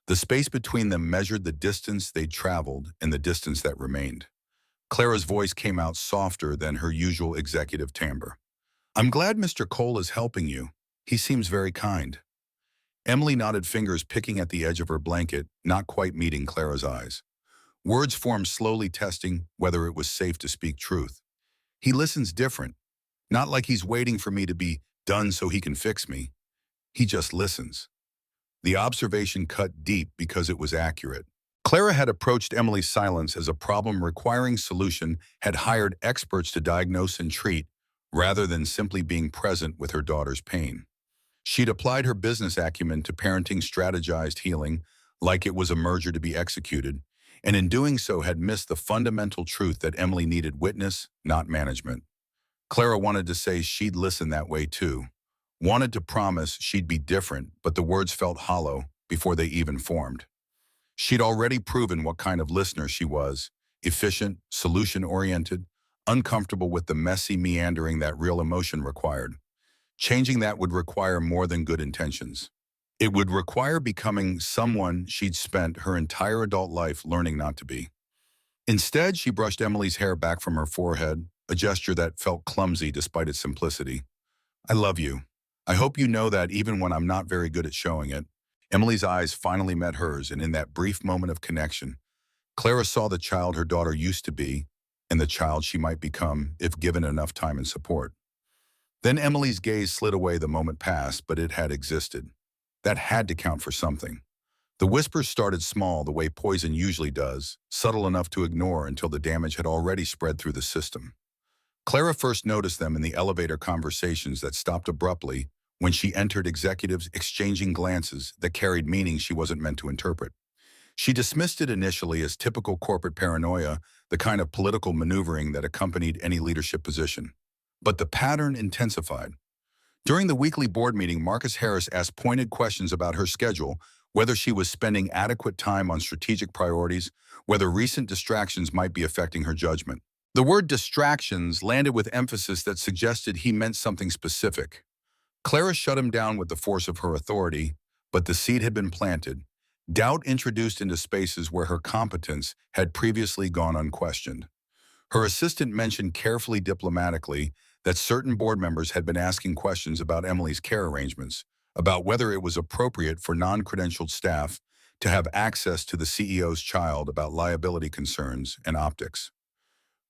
The space between them measured the distance they'd traveled and the distance that remained. Clara's voice came out softer than her usual executive timbre. "I'm glad Mr. Cole is helping you. He seems very kind." Emily nodded, fingers picking at the edge of her blanket, not quite meeting Clara's eyes. Words formed slowly, testing whether it was safe to speak truth. "He listens different. Not like he's waiting for me to be done so he can fix me. He just listens." The observation cut deep because it was accurate. Clara had approached Emily's silence as a problem requiring solution, had hired experts to diagnose and treat, rather than simply being present with her daughter's pain. She'd applied her business acumen to parenting, strategized healing like it was a merger to be executed, and in doing so had missed the fundamental truth that Emily needed witness, not management. Clara wanted to say she'd listen that way too. Wanted to promise she'd be different, but the words felt hollow before they even formed. She'd already proven what kind of listener she was: efficient, solution-oriented, uncomfortable with the messy meandering that real emotion required. Changing that would require more than good intentions. It would require becoming someone she'd spent her entire adult life learning not to be. Instead, she brushed Emily's hair back from her forehead, a gesture that felt clumsy despite its simplicity. "I love you. I hope you know that even when I'm not very good at showing it." Emily's eyes finally met hers, and in that brief moment of connection, Clara saw the child her daughter used to be and the child she might become if given enough time and support. Then Emily's gaze slid away. The moment passed, but it had existed. That had to count for something. The whispers started small, the way poison usually does, subtle enough to ignore until the damage had already spread through the system. Clara first noticed them in the elevator conversations that stopped abruptly when she entered, executives exchanging glances that carried meaning she wasn't meant to interpret. She dismissed it initially as typical corporate paranoia, the kind of political maneuvering that accompanied any leadership position. But the pattern intensified. During the weekly board meeting, Marcus Harris asked pointed questions about her schedule, whether she was spending adequate time on strategic priorities, whether recent distractions might be affecting her judgment. The word distractions landed with emphasis that suggested he meant something specific. Clara shut him down with the force of her authority, but the seed had been planted, doubt introduced into spaces where her competence had previously gone unquestioned. Her assistant mentioned carefully, diplomatically, that certain board members had been asking questions about Emily's care arrangements, about whether it was appropriate for non-credentialed staff to have access to the CEO's child, about liability concerns and optics.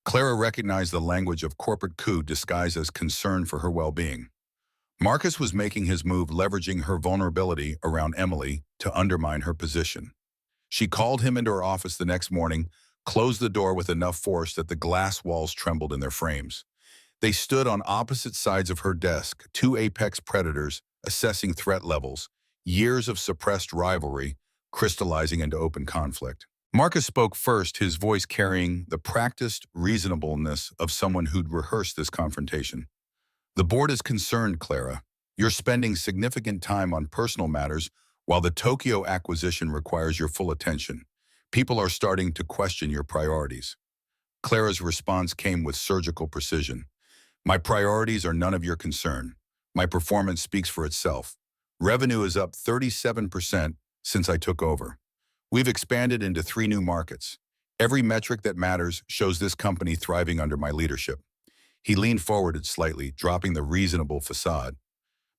Clara recognized the language of corporate coup disguised as concern for her well-being. Marcus was making his move, leveraging her vulnerability around Emily to undermine her position. She called him into her office the next morning, closed the door with enough force that the glass walls trembled in their frames. They stood on opposite sides of her desk, two apex predators assessing threat levels, years of suppressed rivalry crystallizing into open conflict. Marcus spoke first, his voice carrying the practiced reasonableness of someone who'd rehearsed this confrontation. "The board is concerned, Clara. You're spending significant time on personal matters while the Tokyo acquisition requires your full attention. People are starting to question your priorities." Clara's response came with surgical precision. "My priorities are none of your concern. My performance speaks for itself. Revenue is up 37% since I took over. We've expanded into 3 new markets. Every metric that matters shows this company thriving under my leadership." He leaned forward slightly, dropping the reasonable facade.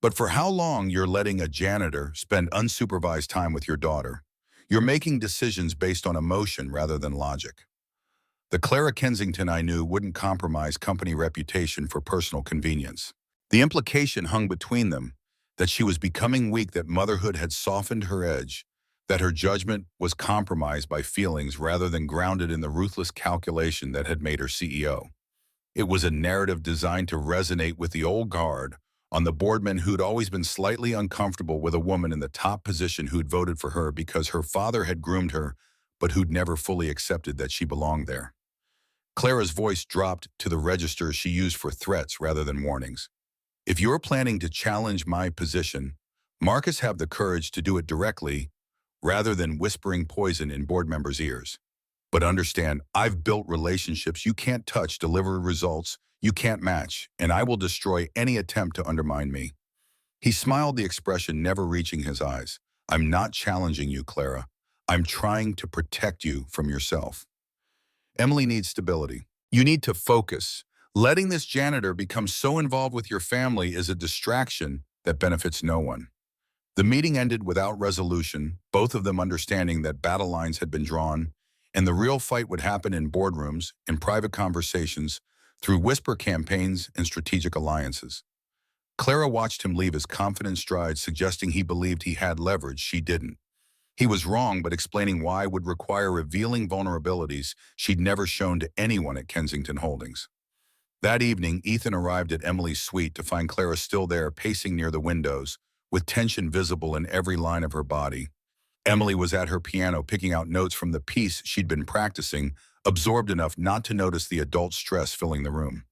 "But for how long you're letting a janitor spend unsupervised time with your daughter? You're making decisions based on emotion rather than logic." The Clara Kensington I knew wouldn't compromise company reputation for personal convenience. The implication hung between them, that she was becoming weak, that motherhood had softened her edge, that her judgment was compromised by feelings rather than grounded in the ruthless calculation that had made her CEO. It was a narrative designed to resonate with the old guard on the boardmen who'd always been slightly uncomfortable with a woman in the top position who'd voted for her because her father had groomed her, but who'd never fully accepted that she belonged there. Clara's voice dropped to the register she used for threats rather than warnings. "If you're planning to challenge my position, Marcus, have the courage to do it directly rather than whispering poison in board members' ears. But understand, I've built relationships you can't touch, deliver results you can't match, and I will destroy any attempt to undermine me. He smiled, the expression never reaching his eyes. I'm not challenging you, Clara. I'm trying to protect you from yourself. Emily needs stability. You need to focus. Letting this janitor become so involved with your family is a distraction that benefits no one. The meeting ended without resolution, both of them understanding that battle lines had been drawn, and the real fight would happen in boardrooms, in private conversations, through whisper campaigns and strategic alliances. Clara watched him leave his confident stride, suggesting he believed he had leverage she didn't. He was wrong, but explaining why would require revealing vulnerabilities she'd never shown to anyone at Kensington Holdings. That evening, Ethan arrived at Emily's suite to find Clara still there, pacing near the windows, with tension visible in every line of her body. Emily was at her piano picking out notes from the piece she'd been practicing, absorbed enough not to notice the adult stress filling the room.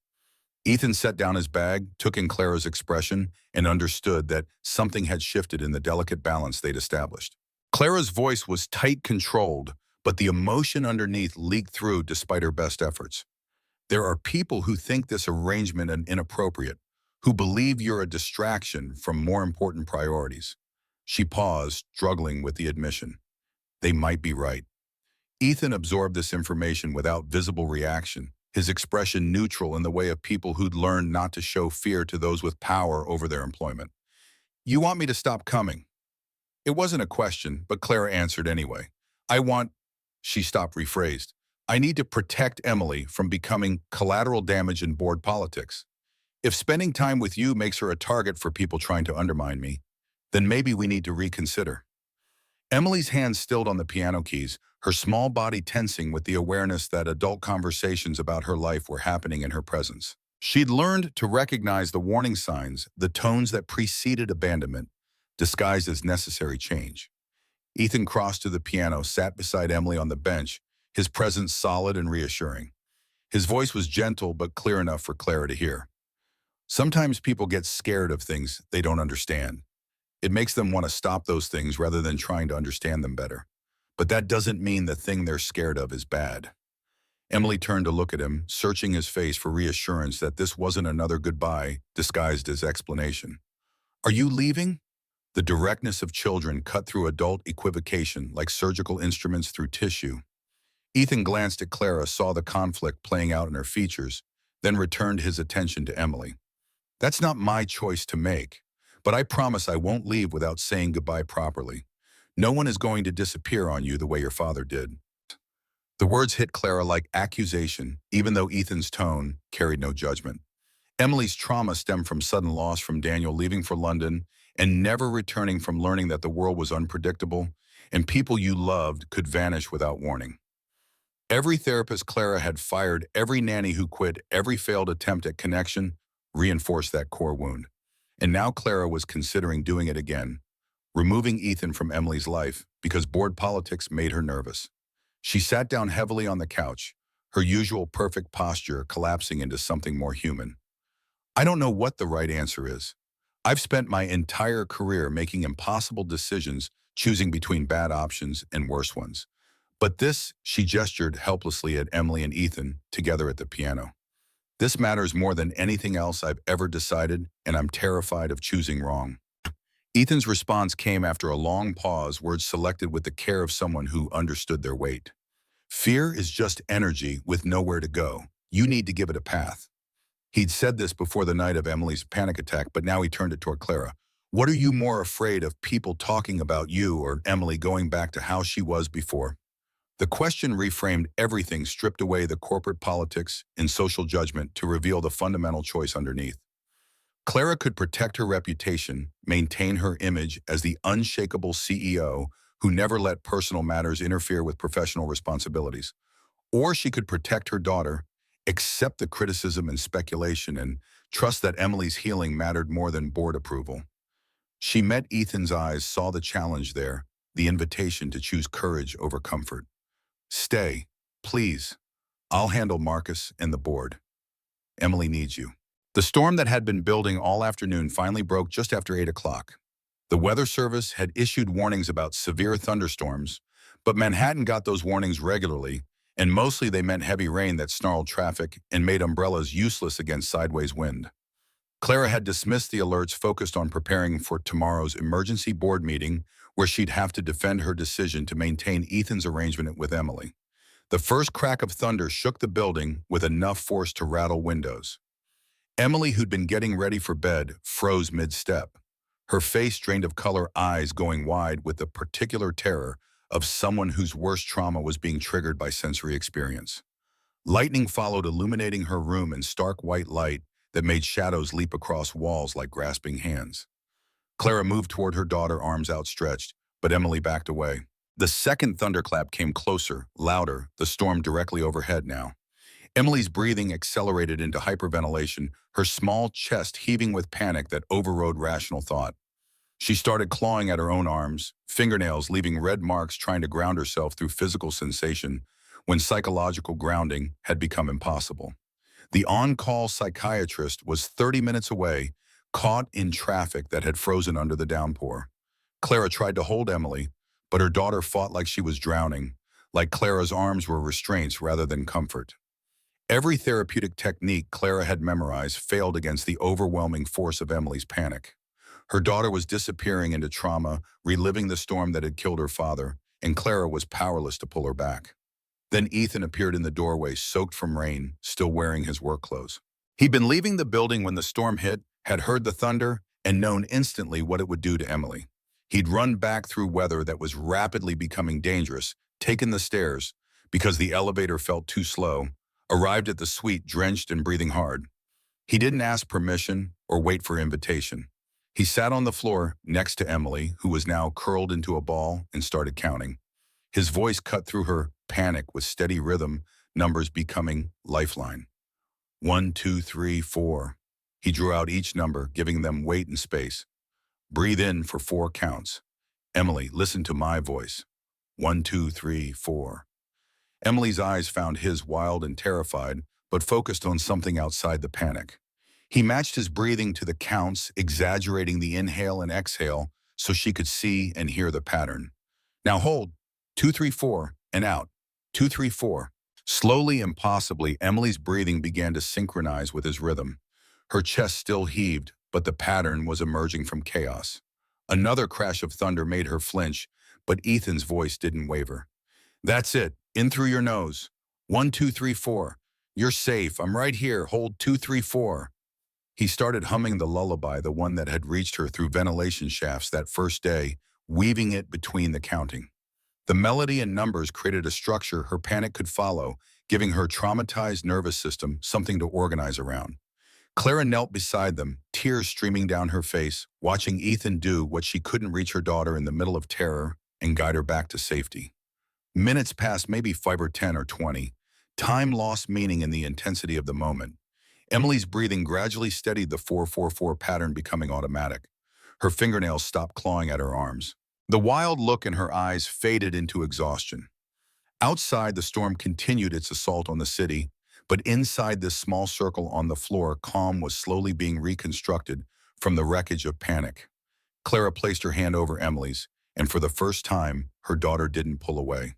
Ethan set down his bag, took in Clara's expression, and understood that something had shifted in the delicate balance they'd established. Clara's voice was tight, controlled, but the emotion underneath leaked through despite her best efforts. There are people who think this arrangement is inappropriate, who believe you're a distraction from more important priorities. She paused, struggling with the admission. They might be right. Ethan absorbed this information without visible reaction, his expression neutral in the way of people who'd learned not to show fear to those with power over their employment. You want me to stop coming? It wasn't a question, but Clara answered anyway. She stopped, rephrased. I need to protect Emily from becoming collateral damage in board politics. If spending time with you makes her a target for people trying to undermine me, then maybe we need to reconsider. Emily's hands stilled on the piano keys, her small body tensing with the awareness that adult conversations about her life were happening in her presence. She'd learned to recognize the warning signs, the tones that preceded abandonment, disguised as necessary change. Ethan crossed to the piano, sat beside Emily on the bench, his presence solid and reassuring. His voice was gentle but clear enough for Clara to hear. Sometimes people get scared of things they don't understand. It makes them want to stop those things rather than trying to understand them better. But that doesn't mean the thing they're scared of is bad. Emily turned to look at him, searching his face for reassurance that this wasn't another goodbye disguised as explanation. Are you leaving? The directness of children cut through adult equivocation like surgical instruments through tissue. Ethan glanced at Clara, saw the conflict playing out in her features, then returned his attention to Emily. That's not my choice to make, but I promise I won't leave without saying goodbye properly. No one is going to disappear on you the way your father did. The words hit Clara like accusation, even though Ethan's tone carried no judgment. Emily's trauma stemmed from sudden loss from Daniel leaving for London and never returning, from learning that the world was unpredictable and people you loved could vanish without warning. Every therapist Clara had fired, every nanny who quit, every failed attempt at connection reinforced that core wound. And now Clara was considering doing it again, removing Ethan from Emily's life because board politics made her nervous. She sat down heavily on the couch, her usual perfect posture collapsing into something more human. I don't know what the right answer is. I've spent my entire career making impossible decisions, choosing between bad options and worse ones. But this, she gestured helplessly at Emily and Ethan, together at the piano. This matters more than anything else I've ever decided, and I'm terrified of choosing wrong. Ethan's response came after a long pause, words selected with the care of someone who understood their weight. Fear is just energy with nowhere to go. You need to give it a path. He'd said this before the night of Emily's panic attack, but now he turned it toward Clara. What are you more afraid of, people talking about you or Emily going back to how she was before? The question reframed everything, stripped away the corporate politics and social judgment to reveal the fundamental choice underneath. Clara could protect her reputation, maintain her image as the unshakable CEO who never let personal matters interfere with professional responsibilities. Or she could protect her daughter, accept the criticism and speculation, and trust that Emily's healing mattered more than board approval. She met Ethan's eyes, saw the challenge there, the invitation to choose courage over comfort. Stay, please. I'll handle Marcus and the board. Emily needs you. The storm that had been building all afternoon finally broke just after 8 o'clock. The Weather Service had issued warnings about severe thunderstorms, but Manhattan got those warnings regularly, and mostly they meant heavy rain that snarled traffic and made umbrellas useless against sideways wind. Clara had dismissed the alerts focused on preparing for tomorrow's emergency board meeting where she'd have to defend her decision to maintain Ethan's arrangement with Emily. The first crack of thunder shook the building with enough force to rattle windows. Emily, who'd been getting ready for bed, froze mid-step, her face drained of color, eyes going wide with the particular terror of someone whose worst trauma was being triggered by sensory experience. Lightning followed, illuminating her room in stark white light that made shadows leap across walls like grasping hands. Clara moved toward her daughter, arms outstretched, but Emily backed away. The second thunderclap came closer, louder, the storm directly overhead now. Emily's breathing accelerated into hyperventilation, her small chest heaving with panic that overrode rational thought. She started clawing at her own arms, fingernails leaving red marks, trying to ground herself through physical sensation when psychological grounding had become impossible. The on-call psychiatrist was 30 minutes away, caught in traffic that had frozen under the downpour. Clara tried to hold Emily, but her daughter fought like she was drowning, like Clara's arms were restraints rather than comfort. Every therapeutic technique Clara had memorized failed against the overwhelming force of Emily's panic. Her daughter was disappearing into trauma, reliving the storm that had killed her father, and Clara was powerless to pull her back. Then Ethan appeared in the doorway, soaked from rain, still wearing his work clothes. He'd been leaving the building when the storm hit, had heard the thunder, and known instantly what it would do to Emily. He'd run back through weather that was rapidly becoming dangerous, taken the stairs because the elevator felt too slow, arrived at the suite drenched and breathing hard. He didn't ask permission or wait for invitation. He sat on the floor next to Emily, who was now curled into a ball, and started counting. His voice cut through her panic with steady rhythm, numbers becoming lifeline. 1, 2, 3, 4. He drew out each number, giving them weight and space. Breathe in for 4 counts. Emily, listen to my voice. 1, 2, 3, 4. Emily's eyes found his, wild and terrified, but focused on something outside the panic. He matched his breathing to the counts, exaggerating the inhale and exhale so she could see and hear the pattern. Now hold. 2, 3, 4, and out. 2, 3, 4. Slowly and possibly, Emily's breathing began to synchronize with his rhythm. Her chest still heaved, but the pattern was emerging from chaos. Another crash of thunder made her flinch, but Ethan's voice didn't waver. That's it. In through your nose. 1, 2, 3, 4. You're safe. I'm right here. Hold 2, 3, 4. He started humming the lullaby, the one that had reached her through ventilation shafts that first day, weaving it between the counting. The melody and numbers created a structure her panic could follow, giving her traumatized nervous system something to organize around. Clara knelt beside them, tears streaming down her face, watching Ethan do what she couldn't reach her daughter in the middle of terror and guide her back to safety. Minutes passed, maybe 5 or 10 or 20. Time lost meaning in the intensity of the moment. Emily's breathing gradually steadied, the 4-4-4 pattern becoming automatic. Her fingernails stopped clawing at her arms. The wild look in her eyes faded into exhaustion. Outside, the storm continued its assault on the city, but inside this small circle on the floor, calm was slowly being reconstructed from the wreckage of panic. Clara placed her hand over Emily's, and for the first time, her daughter didn't pull away.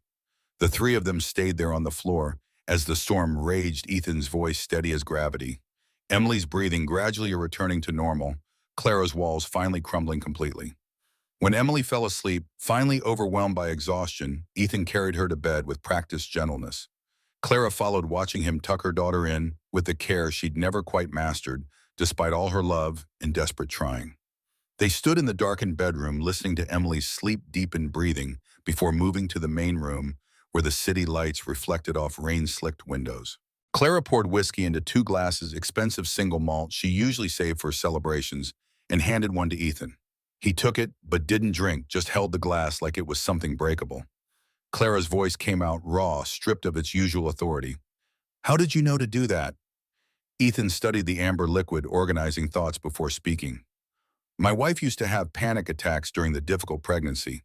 The three of them stayed there on the floor as the storm raged, Ethan's voice steady as gravity. Emily's breathing gradually returning to normal, Clara's walls finally crumbling completely. When Emily fell asleep, finally overwhelmed by exhaustion, Ethan carried her to bed with practiced gentleness. Clara followed, watching him tuck her daughter in with the care she'd never quite mastered, despite all her love and desperate trying. They stood in the darkened bedroom, listening to Emily's sleep-deepened breathing before moving to the main room, where the city lights reflected off rain-slicked windows. Clara poured whiskey into 2 glasses, expensive single malt she usually saved for celebrations, and handed one to Ethan. He took it, but didn't drink, just held the glass like it was something breakable. Clara's voice came out raw, stripped of its usual authority. How did you know to do that? Ethan studied the amber liquid, organizing thoughts before speaking. My wife used to have panic attacks during the difficult pregnancy.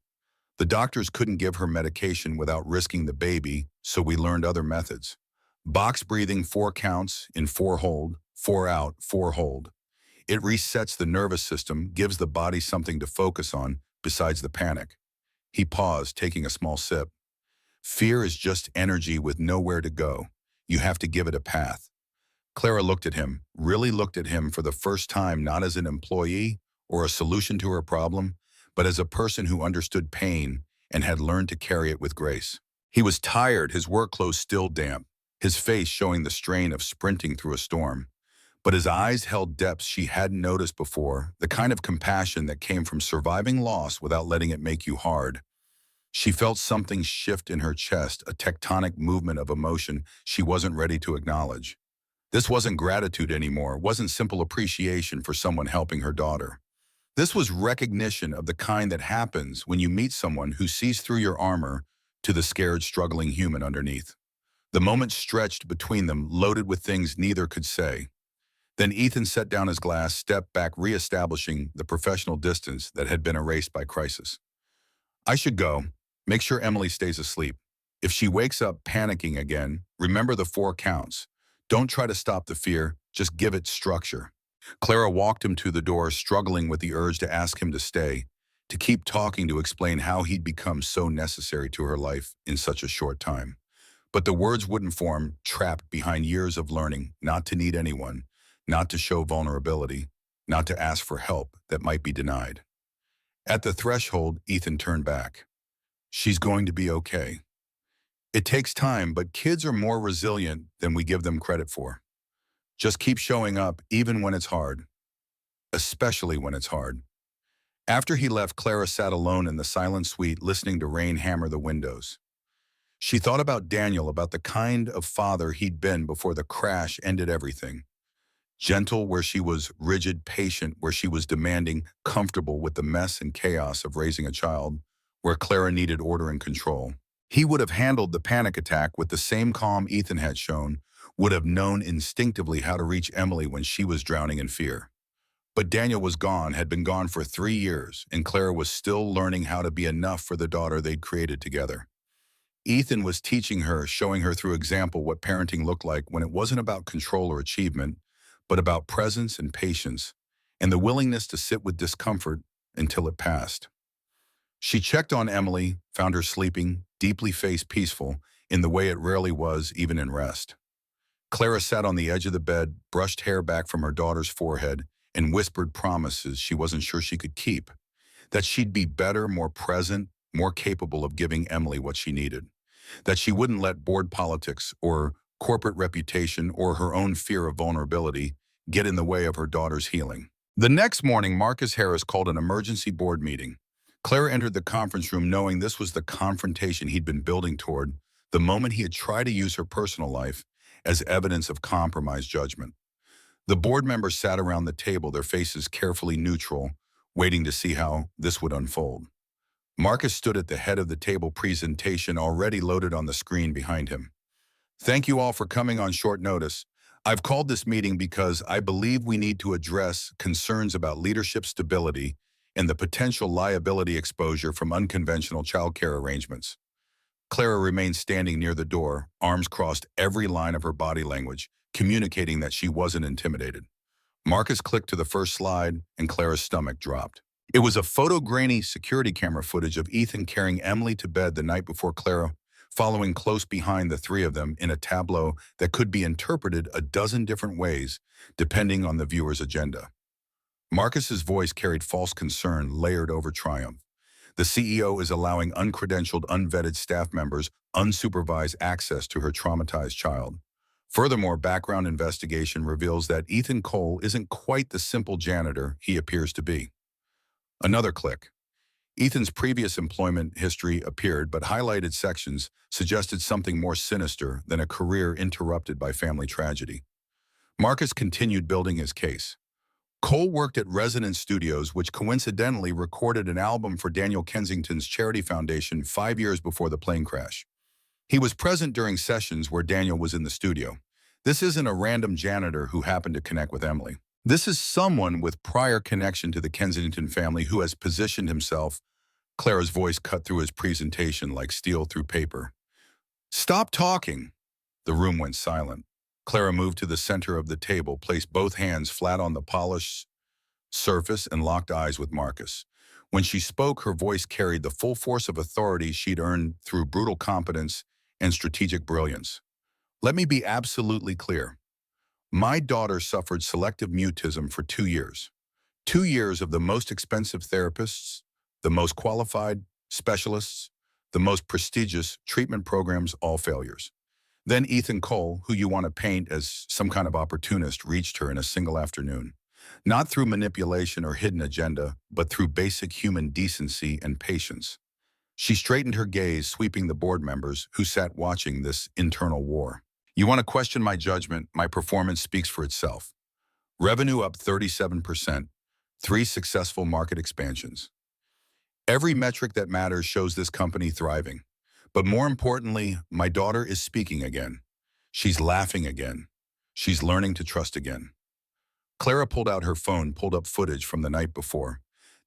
The doctors couldn't give her medication without risking the baby, so we learned other methods. Box breathing, 4 counts, in 4 hold, 4 out, 4 hold. It resets the nervous system, gives the body something to focus on besides the panic. He paused, taking a small sip. Fear is just energy with nowhere to go. You have to give it a path. Clara looked at him, really looked at him for the first time, not as an employee or a solution to her problem, but as a person who understood pain and had learned to carry it with grace. He was tired, his work clothes still damp, his face showing the strain of sprinting through a storm. But his eyes held depths she hadn't noticed before, the kind of compassion that came from surviving loss without letting it make you hard. She felt something shift in her chest, a tectonic movement of emotion she wasn't ready to acknowledge. This wasn't gratitude anymore, wasn't simple appreciation for someone helping her daughter. This was recognition of the kind that happens when you meet someone who sees through your armor to the scared, struggling human underneath. The moment stretched between them, loaded with things neither could say. Then Ethan set down his glass, stepped back, reestablishing the professional distance that had been erased by crisis. I should go. Make sure Emily stays asleep. If she wakes up panicking again, remember the 4 counts. Don't try to stop the fear, just give it structure. Clara walked him to the door, struggling with the urge to ask him to stay, to keep talking, to explain how he'd become so necessary to her life in such a short time. But the words wouldn't form, trapped behind years of learning not to need anyone, not to show vulnerability, not to ask for help that might be denied. At the threshold, Ethan turned back. She's going to be okay. It takes time, but kids are more resilient than we give them credit for. Just keep showing up even when it's hard, especially when it's hard. After he left, Clara sat alone in the silent suite, listening to rain hammer the windows. She thought about Daniel, about the kind of father he'd been before the crash ended everything. Gentle where she was rigid, patient where she was demanding, comfortable with the mess and chaos of raising a child, where Clara needed order and control. He would have handled the panic attack with the same calm Ethan had shown, would have known instinctively how to reach Emily when she was drowning in fear. But Daniel was gone, had been gone for 3 years, and Clara was still learning how to be enough for the daughter they'd created together. Ethan was teaching her, showing her through example what parenting looked like when it wasn't about control or achievement, but about presence and patience, and the willingness to sit with discomfort until it passed. She checked on Emily, found her sleeping, deeply faced, peaceful, in the way it rarely was, even in rest. Clara sat on the edge of the bed, brushed hair back from her daughter's forehead, and whispered promises she wasn't sure she could keep, that she'd be better, more present, more capable of giving Emily what she needed, that she wouldn't let board politics or corporate reputation or her own fear of vulnerability get in the way of her daughter's healing. The next morning, Marcus Harris called an emergency board meeting. Clara entered the conference room knowing this was the confrontation he'd been building toward, the moment he had tried to use her personal life as evidence of compromised judgment. The board members sat around the table, their faces carefully neutral, waiting to see how this would unfold. Marcus stood at the head of the table, presentation already loaded on the screen behind him. Thank you all for coming on short notice. I've called this meeting because I believe we need to address concerns about leadership stability and the potential liability exposure from unconventional childcare arrangements. Clara remained standing near the door, arms crossed, every line of her body language, communicating that she wasn't intimidated. Marcus clicked to the first slide, and Clara's stomach dropped. It was a photo-grainy security camera footage of Ethan carrying Emily to bed the night before Clara, following close behind the 3 of them in a tableau that could be interpreted a dozen different ways, depending on the viewer's agenda. Marcus's voice carried false concern layered over triumph. The CEO is allowing uncredentialed, unvetted staff members unsupervised access to her traumatized child. Furthermore, background investigation reveals that Ethan Cole isn't quite the simple janitor he appears to be. Another click. Ethan's previous employment history appeared, but highlighted sections suggested something more sinister than a career interrupted by family tragedy. Marcus continued building his case. Cole worked at Resonance Studios, which coincidentally recorded an album for Daniel Kensington's charity foundation 5 years before the plane crash. He was present during sessions where Daniel was in the studio. This isn't a random janitor who happened to connect with Emily. This is someone with prior connection to the Kensington family who has positioned himself. Clara's voice cut through his presentation like steel through paper. Stop talking. The room went silent. Clara moved to the center of the table, placed both hands flat on the polished surface and locked eyes with Marcus. When she spoke, her voice carried the full force of authority she'd earned through brutal competence and strategic brilliance. Let me be absolutely clear. My daughter suffered selective mutism for 2 years. 2 years of the most expensive therapists, the most qualified specialists, the most prestigious treatment programs, all failures. Then Ethan Cole, who you want to paint as some kind of opportunist, reached her in a single afternoon. Not through manipulation or hidden agenda, but through basic human decency and patience. She straightened her gaze, sweeping the board members who sat watching this internal war. You want to question my judgment? My performance speaks for itself. Revenue up 37%, 3 successful market expansions. Every metric that matters shows this company thriving. But more importantly, my daughter is speaking again. She's laughing again. She's learning to trust again. Clara pulled out her phone, pulled up footage from the night before.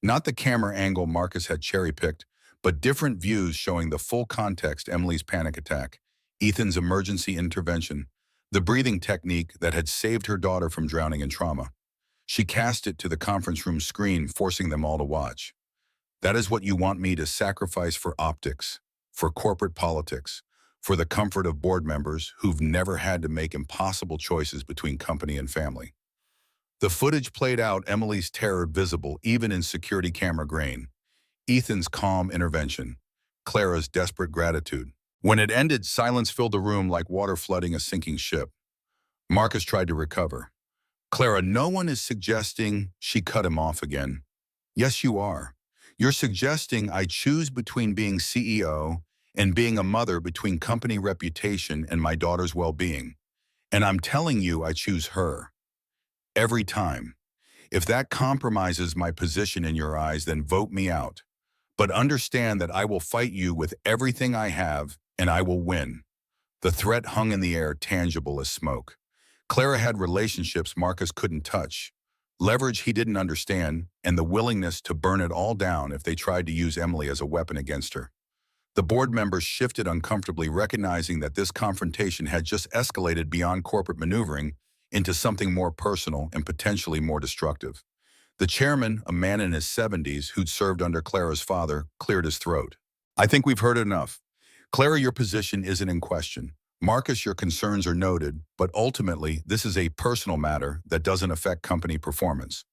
Not the camera angle Marcus had cherry-picked, but different views showing the full context: Emily's panic attack, Ethan's emergency intervention, the breathing technique that had saved her daughter from drowning in trauma. She cast it to the conference room screen, forcing them all to watch. That is what you want me to sacrifice for optics, for corporate politics, for the comfort of board members who've never had to make impossible choices between company and family. The footage played out, Emily's terror visible even in security camera grain, Ethan's calm intervention, Clara's desperate gratitude. When it ended, silence filled the room like water flooding a sinking ship. Marcus tried to recover. Clara, no one is suggesting. She cut him off again. Yes, you are. You're suggesting I choose between being CEO and being a mother, between company reputation and my daughter's well-being. And I'm telling you I choose her. Every time. If that compromises my position in your eyes, then vote me out. But understand that I will fight you with everything I have, and I will win. The threat hung in the air, tangible as smoke. Clara had relationships Marcus couldn't touch, leverage he didn't understand, and the willingness to burn it all down if they tried to use Emily as a weapon against her. The board members shifted uncomfortably, recognizing that this confrontation had just escalated beyond corporate maneuvering into something more personal and potentially more destructive. The chairman, a man in his 70s who'd served under Clara's father, cleared his throat. I think we've heard enough. Clara, your position isn't in question. Marcus, your concerns are noted, but ultimately, this is a personal matter that doesn't affect company performance.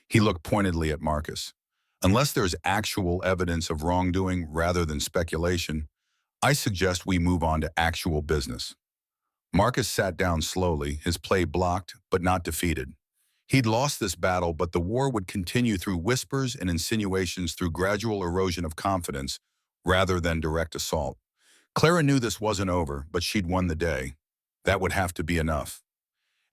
He looked pointedly at Marcus. Unless there's actual evidence of wrongdoing rather than speculation, I suggest we move on to actual business. Marcus sat down slowly, his play blocked but not defeated. He'd lost this battle, but the war would continue through whispers and insinuations, through gradual erosion of confidence rather than direct assault. Clara knew this wasn't over, but she'd won the day. That would have to be enough.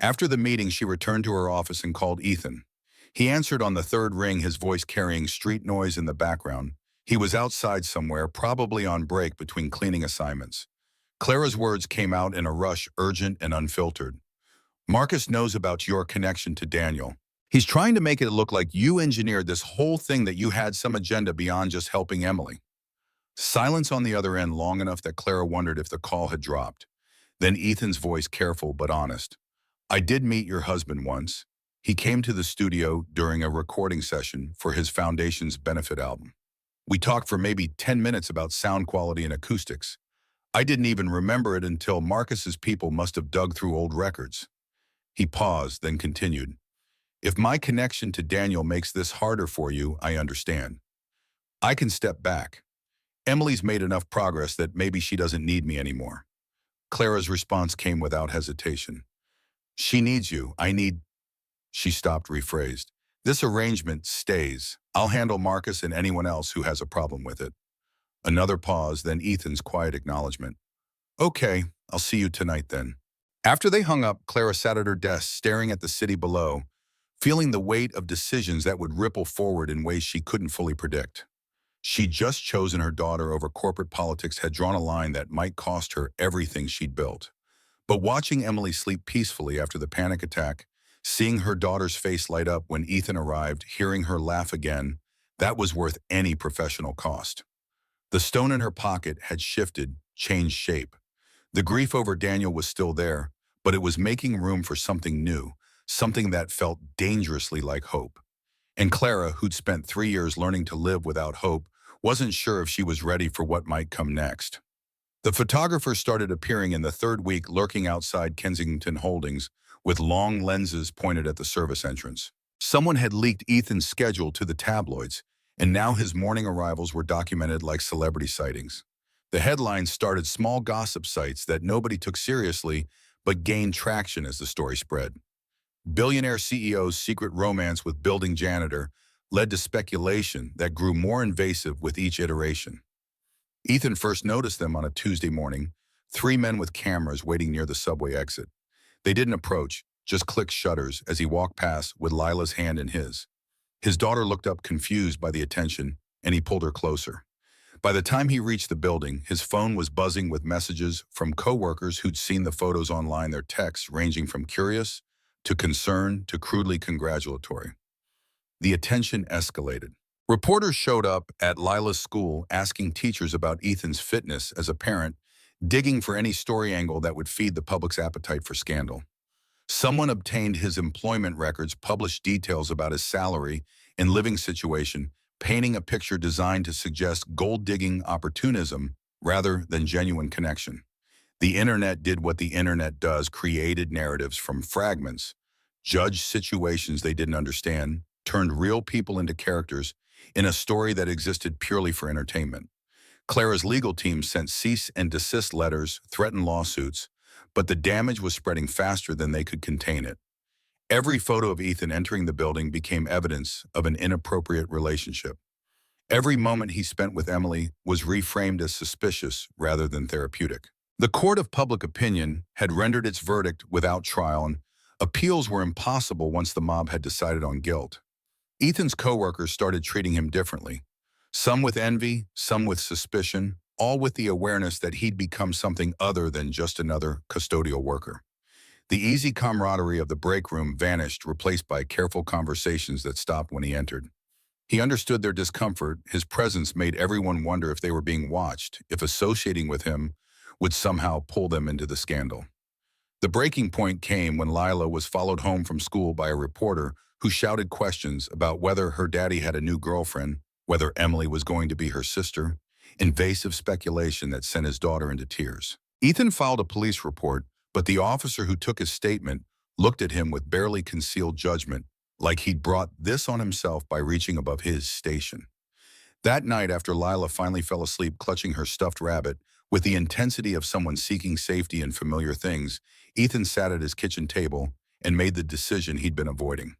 After the meeting, she returned to her office and called Ethan. He answered on the third ring, his voice carrying street noise in the background. He was outside somewhere, probably on break between cleaning assignments. Clara's words came out in a rush, urgent and unfiltered. Marcus knows about your connection to Daniel. He's trying to make it look like you engineered this whole thing, that you had some agenda beyond just helping Emily. Silence on the other end, long enough that Clara wondered if the call had dropped. Then Ethan's voice, careful but honest. I did meet your husband once. He came to the studio during a recording session for his foundation's benefit album. We talked for maybe 10 minutes about sound quality and acoustics. I didn't even remember it until Marcus's people must have dug through old records. He paused, then continued. If my connection to Daniel makes this harder for you, I understand. I can step back. Emily's made enough progress that maybe she doesn't need me anymore. Clara's response came without hesitation. She needs you. I need... She stopped, rephrased. This arrangement stays. I'll handle Marcus and anyone else who has a problem with it. Another pause, then Ethan's quiet acknowledgement. Okay, I'll see you tonight then. After they hung up, Clara sat at her desk, staring at the city below, feeling the weight of decisions that would ripple forward in ways she couldn't fully predict. She'd just chosen her daughter over corporate politics, had drawn a line that might cost her everything she'd built. But watching Emily sleep peacefully after the panic attack, seeing her daughter's face light up when Ethan arrived, hearing her laugh again, that was worth any professional cost. The stone in her pocket had shifted, changed shape. The grief over Daniel was still there, but it was making room for something new, something that felt dangerously like hope. And Clara, who'd spent 3 years learning to live without hope, wasn't sure if she was ready for what might come next. The photographer started appearing in the third week, lurking outside Kensington Holdings with long lenses pointed at the service entrance. Someone had leaked Ethan's schedule to the tabloids, and now his morning arrivals were documented like celebrity sightings. The headlines started small gossip sites that nobody took seriously but gained traction as the story spread. Billionaire CEO's secret romance with building janitor led to speculation that grew more invasive with each iteration. Ethan first noticed them on a Tuesday morning, three men with cameras waiting near the subway exit. They didn't approach, just clicked shutters as he walked past with Lila's hand in his. His daughter looked up confused by the attention, and he pulled her closer. By the time he reached the building, his phone was buzzing with messages from coworkers who'd seen the photos online, their texts ranging from curious to concerned to crudely congratulatory. The attention escalated. Reporters showed up at Lila's school asking teachers about Ethan's fitness as a parent, digging for any story angle that would feed the public's appetite for scandal. Someone obtained his employment records, published details about his salary and living situation, painting a picture designed to suggest gold-digging opportunism rather than genuine connection. The internet did what the internet does, created narratives from fragments, judged situations they didn't understand, turned real people into characters in a story that existed purely for entertainment. Clara's legal team sent cease and desist letters, threatened lawsuits, but the damage was spreading faster than they could contain it. Every photo of Ethan entering the building became evidence of an inappropriate relationship. Every moment he spent with Emily was reframed as suspicious rather than therapeutic. The court of public opinion had rendered its verdict without trial, and appeals were impossible once the mob had decided on guilt. Ethan's coworkers started treating him differently, some with envy, some with suspicion, all with the awareness that he'd become something other than just another custodial worker. The easy camaraderie of the break room vanished, replaced by careful conversations that stopped when he entered. He understood their discomfort. His presence made everyone wonder if they were being watched, if associating with him would somehow pull them into the scandal. The breaking point came when Lila was followed home from school by a reporter who shouted questions about whether her daddy had a new girlfriend, whether Emily was going to be her sister, invasive speculation that sent his daughter into tears. Ethan filed a police report, but the officer who took his statement looked at him with barely concealed judgment, like he'd brought this on himself by reaching above his station. That night, after Lila finally fell asleep clutching her stuffed rabbit, with the intensity of someone seeking safety in familiar things, Ethan sat at his kitchen table and made the decision he'd been avoiding.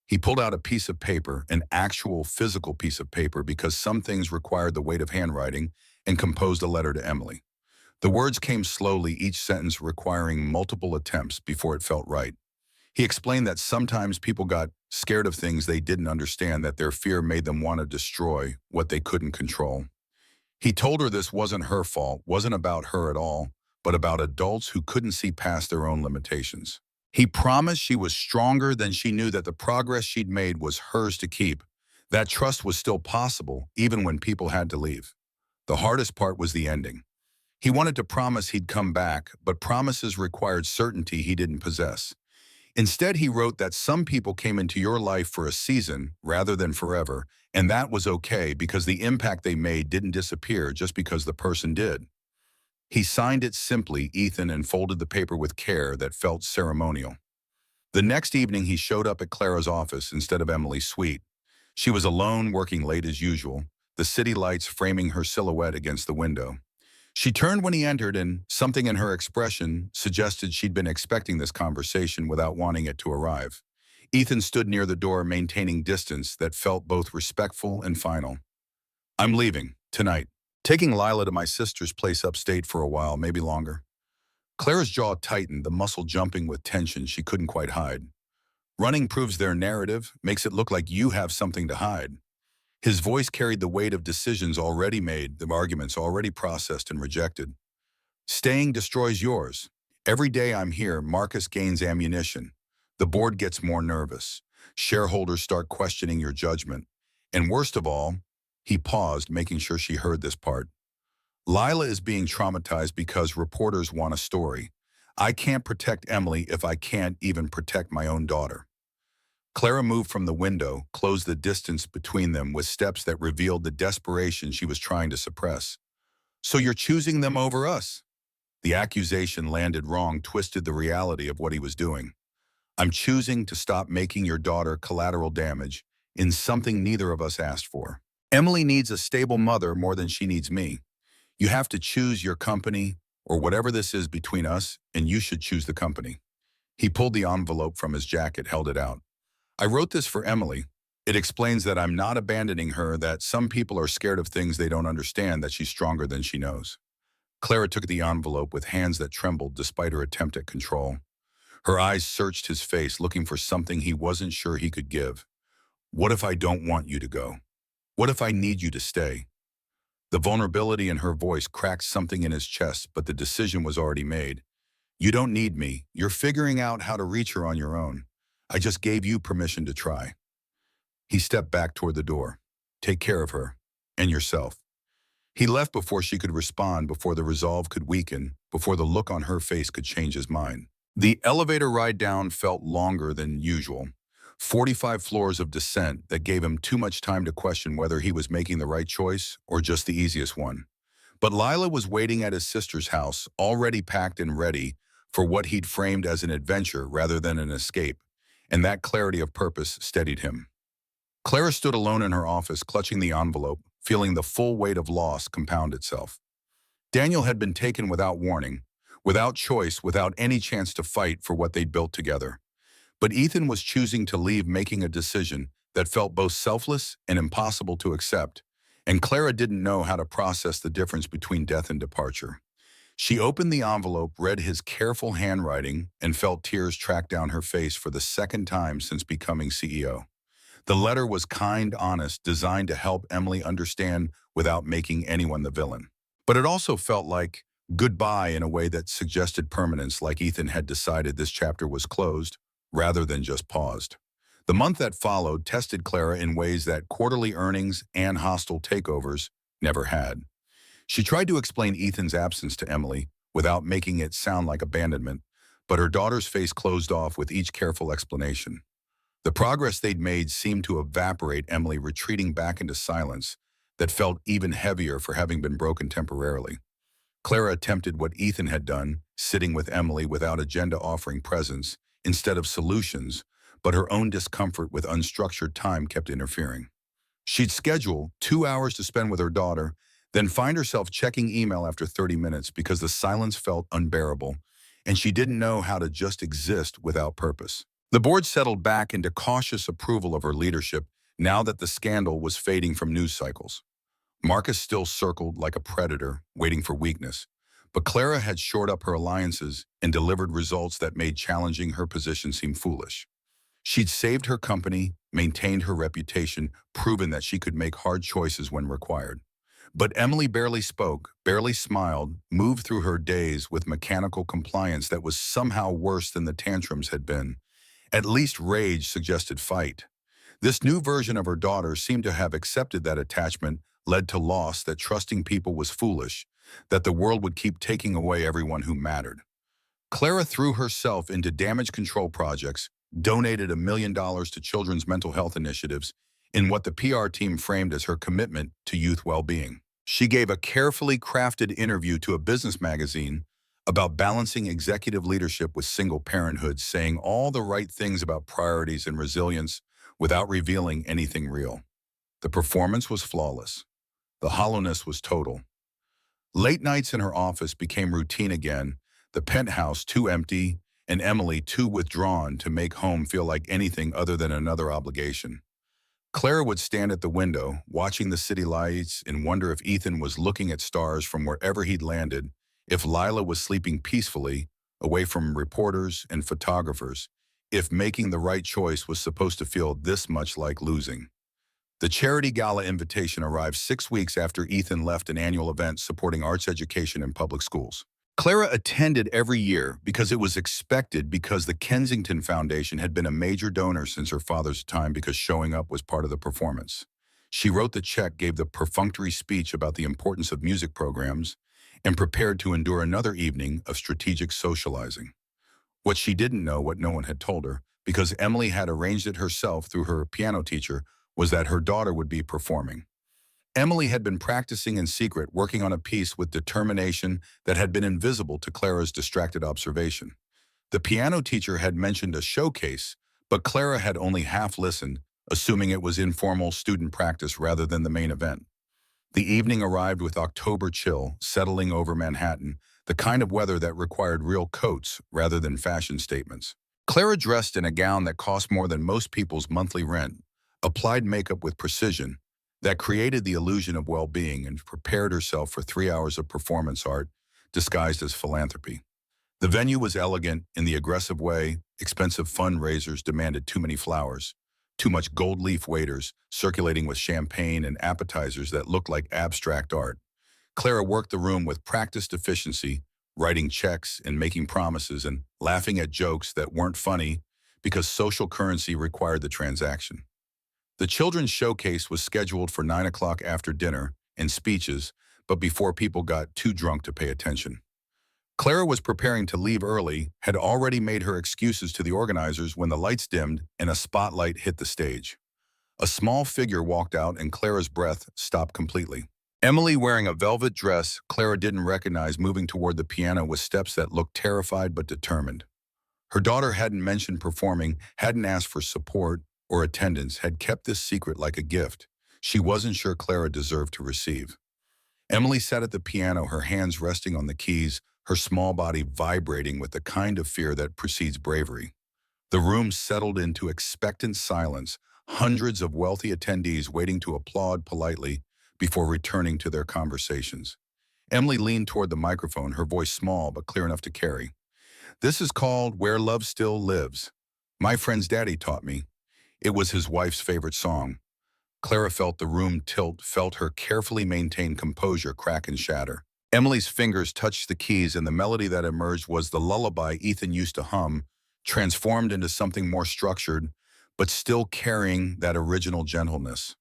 He pulled out a piece of paper, an actual physical piece of paper, because some things required the weight of handwriting, and composed a letter to Emily. The words came slowly, each sentence requiring multiple attempts before it felt right. He explained that sometimes people got scared of things they didn't understand, that their fear made them want to destroy what they couldn't control. He told her this wasn't her fault, wasn't about her at all, but about adults who couldn't see past their own limitations. He promised she was stronger than she knew, that the progress she'd made was hers to keep. That trust was still possible, even when people had to leave. The hardest part was the ending. He wanted to promise he'd come back, but promises required certainty he didn't possess. Instead, he wrote that some people came into your life for a season rather than forever, and that was okay because the impact they made didn't disappear just because the person did. He signed it simply, Ethan, and folded the paper with care that felt ceremonial. The next evening, he showed up at Clara's office instead of Emily's suite. She was alone, working late as usual, the city lights framing her silhouette against the window. She turned when he entered, and something in her expression suggested she'd been expecting this conversation without wanting it to arrive. Ethan stood near the door, maintaining distance that felt both respectful and final. "I'm leaving, tonight. Taking Lila to my sister's place upstate for a while, maybe longer." Clara's jaw tightened, the muscle jumping with tension she couldn't quite hide. "Running proves their narrative, makes it look like you have something to hide." His voice carried the weight of decisions already made, the arguments already processed and rejected. "Staying destroys yours. Every day I'm here, Marcus gains ammunition. The board gets more nervous. Shareholders start questioning your judgment. And worst of all," he paused, making sure she heard this part, "Lila is being traumatized because reporters want a story. I can't protect Emily if I can't even protect my own daughter." Clara moved from the window, closed the distance between them with steps that revealed the desperation she was trying to suppress. "So you're choosing them over us?" The accusation landed wrong, twisted the reality of what he was doing. "I'm choosing to stop making your daughter collateral damage in something neither of us asked for. Emily needs a stable mother more than she needs me. You have to choose your company or whatever this is between us, and you should choose the company." He pulled the envelope from his jacket, held it out. "I wrote this for Emily. It explains that I'm not abandoning her, that some people are scared of things they don't understand, that she's stronger than she knows." Clara took the envelope with hands that trembled despite her attempt at control. Her eyes searched his face, looking for something he wasn't sure he could give. "What if I don't want you to go? What if I need you to stay?" The vulnerability in her voice cracked something in his chest, but the decision was already made. "You don't need me. You're figuring out how to reach her on your own. I just gave you permission to try." He stepped back toward the door. "Take care of her. And yourself." He left before she could respond, before the resolve could weaken, before the look on her face could change his mind. The elevator ride down felt longer than usual. 45 floors of descent that gave him too much time to question whether he was making the right choice or just the easiest one. But Lila was waiting at his sister's house, already packed and ready for what he'd framed as an adventure rather than an escape, and that clarity of purpose steadied him. Clara stood alone in her office, clutching the envelope, feeling the full weight of loss compound itself. Daniel had been taken without warning, without choice, without any chance to fight for what they'd built together. But Ethan was choosing to leave, making a decision that felt both selfless and impossible to accept, and Clara didn't know how to process the difference between death and departure. She opened the envelope, read his careful handwriting, and felt tears track down her face for the second time since becoming CEO. The letter was kind, honest, designed to help Emily understand without making anyone the villain. But it also felt like goodbye in a way that suggested permanence, like Ethan had decided this chapter was closed rather than just paused. The month that followed tested Clara in ways that quarterly earnings and hostile takeovers never had. She tried to explain Ethan's absence to Emily without making it sound like abandonment, but her daughter's face closed off with each careful explanation. The progress they'd made seemed to evaporate, Emily retreating back into silence that felt even heavier for having been broken temporarily. Clara attempted what Ethan had done, sitting with Emily without agenda, offering presence instead of solutions, but her own discomfort with unstructured time kept interfering. She'd schedule 2 hours to spend with her daughter, then find herself checking email after 30 minutes because the silence felt unbearable, and she didn't know how to just exist without purpose. The board settled back into cautious approval of her leadership now that the scandal was fading from news cycles. Marcus still circled like a predator, waiting for weakness, but Clara had shored up her alliances and delivered results that made challenging her position seem foolish. She'd saved her company, maintained her reputation, proven that she could make hard choices when required. But Emily barely spoke, barely smiled, moved through her days with mechanical compliance that was somehow worse than the tantrums had been. At least rage suggested fight. This new version of her daughter seemed to have accepted that attachment led to loss, that trusting people was foolish, that the world would keep taking away everyone who mattered. Clara threw herself into damage control projects, donated $1 million to children's mental health initiatives in what the PR team framed as her commitment to youth well-being. She gave a carefully crafted interview to a business magazine about balancing executive leadership with single parenthood, saying all the right things about priorities and resilience without revealing anything real. The performance was flawless. The hollowness was total. Late nights in her office became routine again, the penthouse too empty, and Emily too withdrawn to make home feel like anything other than another obligation. Clara would stand at the window, watching the city lights, and wonder if Ethan was looking at stars from wherever he'd landed, if Lila was sleeping peacefully, away from reporters and photographers, if making the right choice was supposed to feel this much like losing. The charity gala invitation arrived 6 weeks after Ethan left an annual event supporting arts education in public schools. Clara attended every year because it was expected, because the Kensington Foundation had been a major donor since her father's time, because showing up was part of the performance. She wrote the check, gave the perfunctory speech about the importance of music programs, and prepared to endure another evening of strategic socializing. What she didn't know, what no one had told her, because Emily had arranged it herself through her piano teacher, was that her daughter would be performing. Emily had been practicing in secret, working on a piece with determination that had been invisible to Clara's distracted observation. The piano teacher had mentioned a showcase, but Clara had only half listened, assuming it was informal student practice rather than the main event. The evening arrived with October chill settling over Manhattan, the kind of weather that required real coats rather than fashion statements. Clara dressed in a gown that cost more than most people's monthly rent, applied makeup with precision that created the illusion of well-being, and prepared herself for 3 hours of performance art disguised as philanthropy. The venue was elegant in the aggressive way expensive fundraisers demanded too many flowers, too much gold leaf waiters circulating with champagne and appetizers that looked like abstract art. Clara worked the room with practiced efficiency, writing checks and making promises and laughing at jokes that weren't funny because social currency required the transaction. The children's showcase was scheduled for 9 o'clock after dinner and speeches, but before people got too drunk to pay attention. Clara was preparing to leave early, had already made her excuses to the organizers when the lights dimmed and a spotlight hit the stage. A small figure walked out and Clara's breath stopped completely. Emily, wearing a velvet dress Clara didn't recognize, moving toward the piano with steps that looked terrified but determined. Her daughter hadn't mentioned performing, hadn't asked for support or attendance, had kept this secret like a gift she wasn't sure Clara deserved to receive. Emily sat at the piano, her hands resting on the keys, her small body vibrating with the kind of fear that precedes bravery. The room settled into expectant silence, hundreds of wealthy attendees waiting to applaud politely before returning to their conversations. Emily leaned toward the microphone, her voice small but clear enough to carry. "This is called Where Love Still Lives. My friend's daddy taught me. It was his wife's favorite song." Clara felt the room tilt, felt her carefully maintained composure crack and shatter. Emily's fingers touched the keys, and the melody that emerged was the lullaby Ethan used to hum, transformed into something more structured, but still carrying that original gentleness.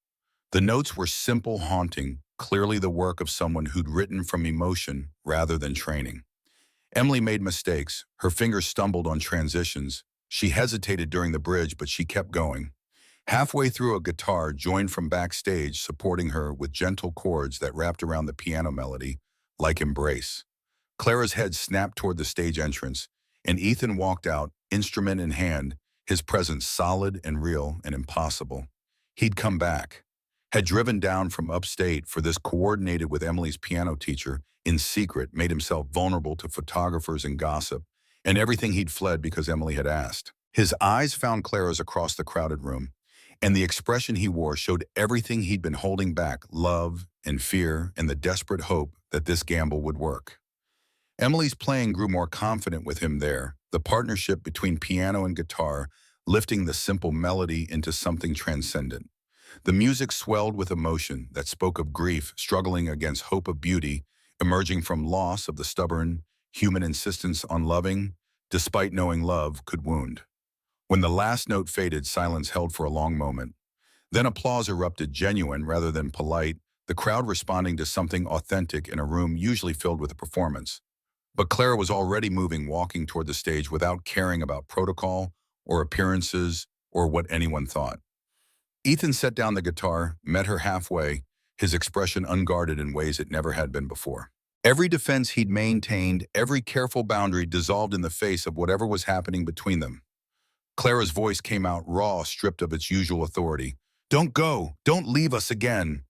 The notes were simple, haunting, clearly the work of someone who'd written from emotion rather than training. Emily made mistakes. Her fingers stumbled on transitions. She hesitated during the bridge, but she kept going. Halfway through, a guitar joined from backstage, supporting her with gentle chords that wrapped around the piano melody like embrace. Clara's head snapped toward the stage entrance, and Ethan walked out, instrument in hand, his presence solid and real and impossible. He'd come back, had driven down from upstate for this, coordinated with Emily's piano teacher, in secret, made himself vulnerable to photographers and gossip, and everything he'd fled because Emily had asked. His eyes found Clara's across the crowded room, and the expression he wore showed everything he'd been holding back: love and fear and the desperate hope that this gamble would work. Emily's playing grew more confident with him there, the partnership between piano and guitar lifting the simple melody into something transcendent. The music swelled with emotion that spoke of grief struggling against hope, of beauty emerging from loss, of the stubborn human insistence on loving despite knowing love could wound. When the last note faded, silence held for a long moment. Then applause erupted, genuine rather than polite, the crowd responding to something authentic in a room usually filled with a performance. But Clara was already moving, walking toward the stage without caring about protocol or appearances or what anyone thought. Ethan set down the guitar, met her halfway, his expression unguarded in ways it never had been before. Every defense he'd maintained, every careful boundary dissolved in the face of whatever was happening between them. Clara's voice came out raw, stripped of its usual authority. "Don't go! Don't leave us again!"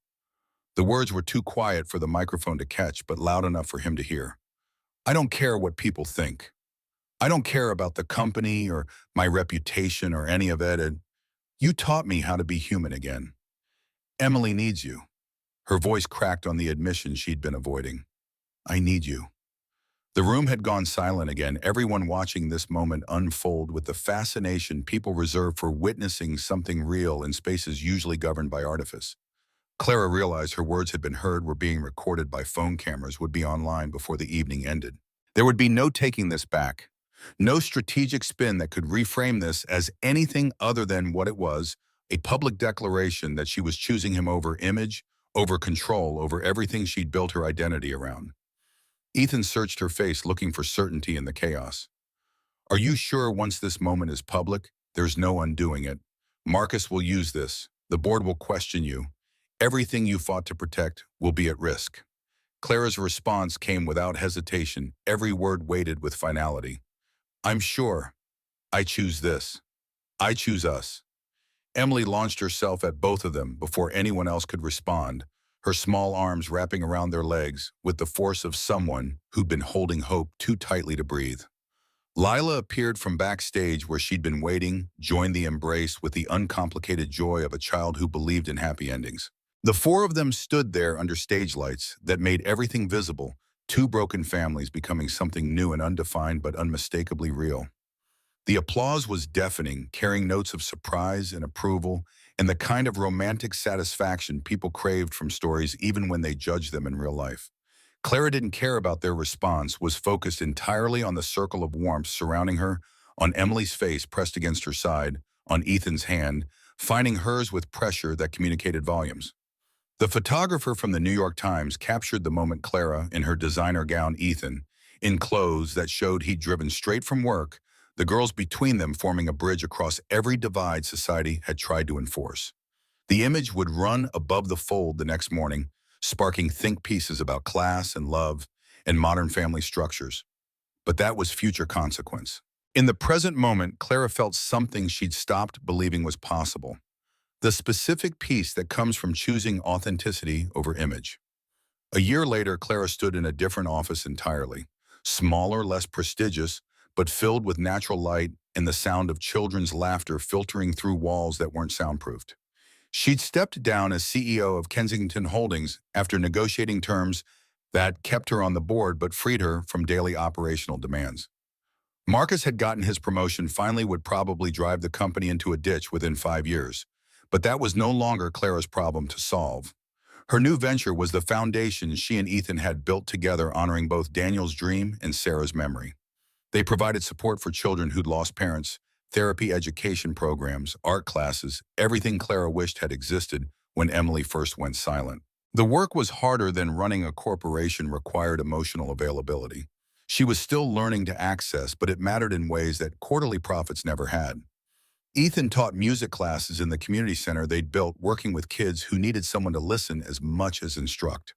The words were too quiet for the microphone to catch, but loud enough for him to hear. "I don't care what people think. I don't care about the company or my reputation or any of it. And you taught me how to be human again. Emily needs you." Her voice cracked on the admission she'd been avoiding. "I need you." The room had gone silent again, everyone watching this moment unfold with the fascination people reserve for witnessing something real in spaces usually governed by artifice. Clara realized her words had been heard, were being recorded by phone cameras, would be online before the evening ended. There would be no taking this back. No strategic spin that could reframe this as anything other than what it was, a public declaration that she was choosing him over image, over control, over everything she'd built her identity around. Ethan searched her face, looking for certainty in the chaos. "Are you sure once this moment is public, There's no undoing it. Marcus will use this. The board will question you. Everything you fought to protect will be at risk. Clara's response came without hesitation, every word weighted with finality. I'm sure. I choose this. I choose us. Emily launched herself at both of them before anyone else could respond, her small arms wrapping around their legs with the force of someone who'd been holding hope too tightly to breathe. Lila appeared from backstage where she'd been waiting, joined the embrace with the uncomplicated joy of a child who believed in happy endings. The four of them stood there under stage lights that made everything visible, two broken families becoming something new and undefined but unmistakably real. The applause was deafening, carrying notes of surprise and approval, and the kind of romantic satisfaction people craved from stories even when they judged them in real life. Clara didn't care about their response, was focused entirely on the circle of warmth surrounding her, on Emily's face pressed against her side, on Ethan's hand, finding hers with pressure that communicated volumes. The photographer from the New York Times captured the moment Clara, in her designer gown, Ethan, in clothes that showed he'd driven straight from work, the girls between them forming a bridge across every divide society had tried to enforce. The image would run above the fold the next morning, sparking think pieces about class and love and modern family structures. But that was future consequence. In the present moment, Clara felt something she'd stopped believing was possible. The specific peace that comes from choosing authenticity over image. A year later, Clara stood in a different office entirely. Smaller, less prestigious, but filled with natural light and the sound of children's laughter filtering through walls that weren't soundproofed. She'd stepped down as CEO of Kensington Holdings after negotiating terms that kept her on the board but freed her from daily operational demands. Marcus had gotten his promotion, finally would probably drive the company into a ditch within 5 years. But that was no longer Clara's problem to solve. Her new venture was the foundation she and Ethan had built together, honoring both Daniel's dream and Sarah's memory. They provided support for children who'd lost parents, therapy education programs, art classes, everything Clara wished had existed when Emily first went silent. The work was harder than running a corporation, required emotional availability. She was still learning to access, but it mattered in ways that quarterly profits never had. Ethan taught music classes in the community center they'd built, working with kids who needed someone to listen as much as instruct.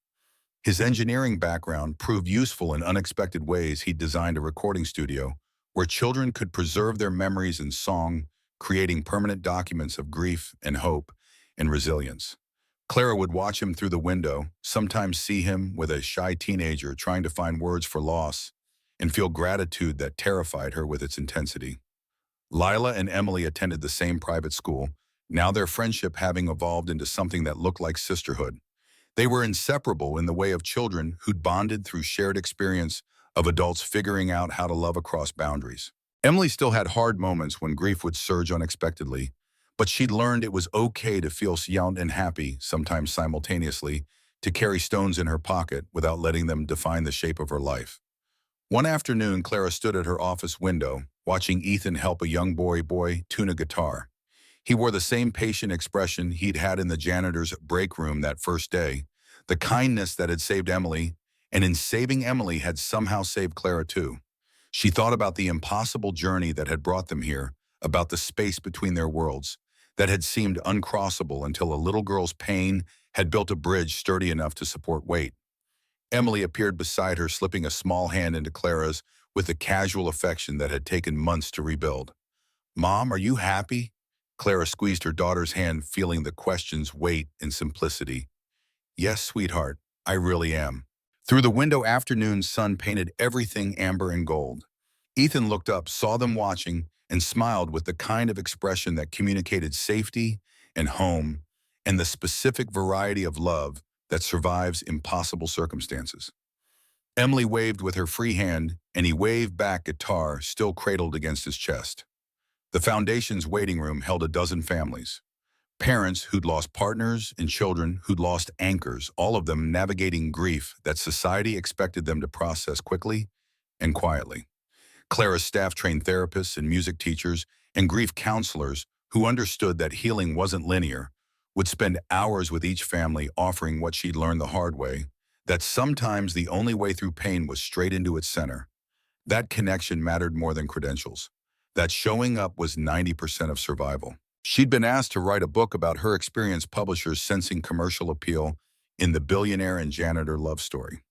His engineering background proved useful in unexpected ways. He'd designed a recording studio where children could preserve their memories in song, creating permanent documents of grief and hope and resilience. Clara would watch him through the window, sometimes see him with a shy teenager trying to find words for loss, and feel gratitude that terrified her with its intensity. Lila and Emily attended the same private school, now their friendship having evolved into something that looked like sisterhood. They were inseparable in the way of children who'd bonded through shared experience of adults figuring out how to love across boundaries. Emily still had hard moments when grief would surge unexpectedly, but she'd learned it was okay to feel young and happy, sometimes simultaneously, to carry stones in her pocket without letting them define the shape of her life. One afternoon, Clara stood at her office window, watching Ethan help a young boy tune a guitar. He wore the same patient expression he'd had in the janitor's break room that first day, the kindness that had saved Emily, and in saving Emily had somehow saved Clara too. She thought about the impossible journey that had brought them here, about the space between their worlds, that had seemed uncrossable until a little girl's pain had built a bridge sturdy enough to support weight. Emily appeared beside her, slipping a small hand into Clara's with the casual affection that had taken months to rebuild. "Mom, are you happy?" Clara squeezed her daughter's hand, feeling the question's weight and simplicity. "Yes, sweetheart, I really am." Through the window, afternoon's sun painted everything amber and gold. Ethan looked up, saw them watching, and smiled with the kind of expression that communicated safety and home and the specific variety of love that survives impossible circumstances. Emily waved with her free hand, and he waved back, guitar still cradled against his chest. The foundation's waiting room held a dozen families. Parents who'd lost partners and children who'd lost anchors, all of them navigating grief that society expected them to process quickly and quietly. Clara's staff trained therapists and music teachers and grief counselors who understood that healing wasn't linear, would spend hours with each family offering what she'd learned the hard way, that sometimes the only way through pain was straight into its center. That connection mattered more than credentials. That showing up was 90% of survival. She'd been asked to write a book about her experience publishers sensing commercial appeal in the billionaire and janitor love story.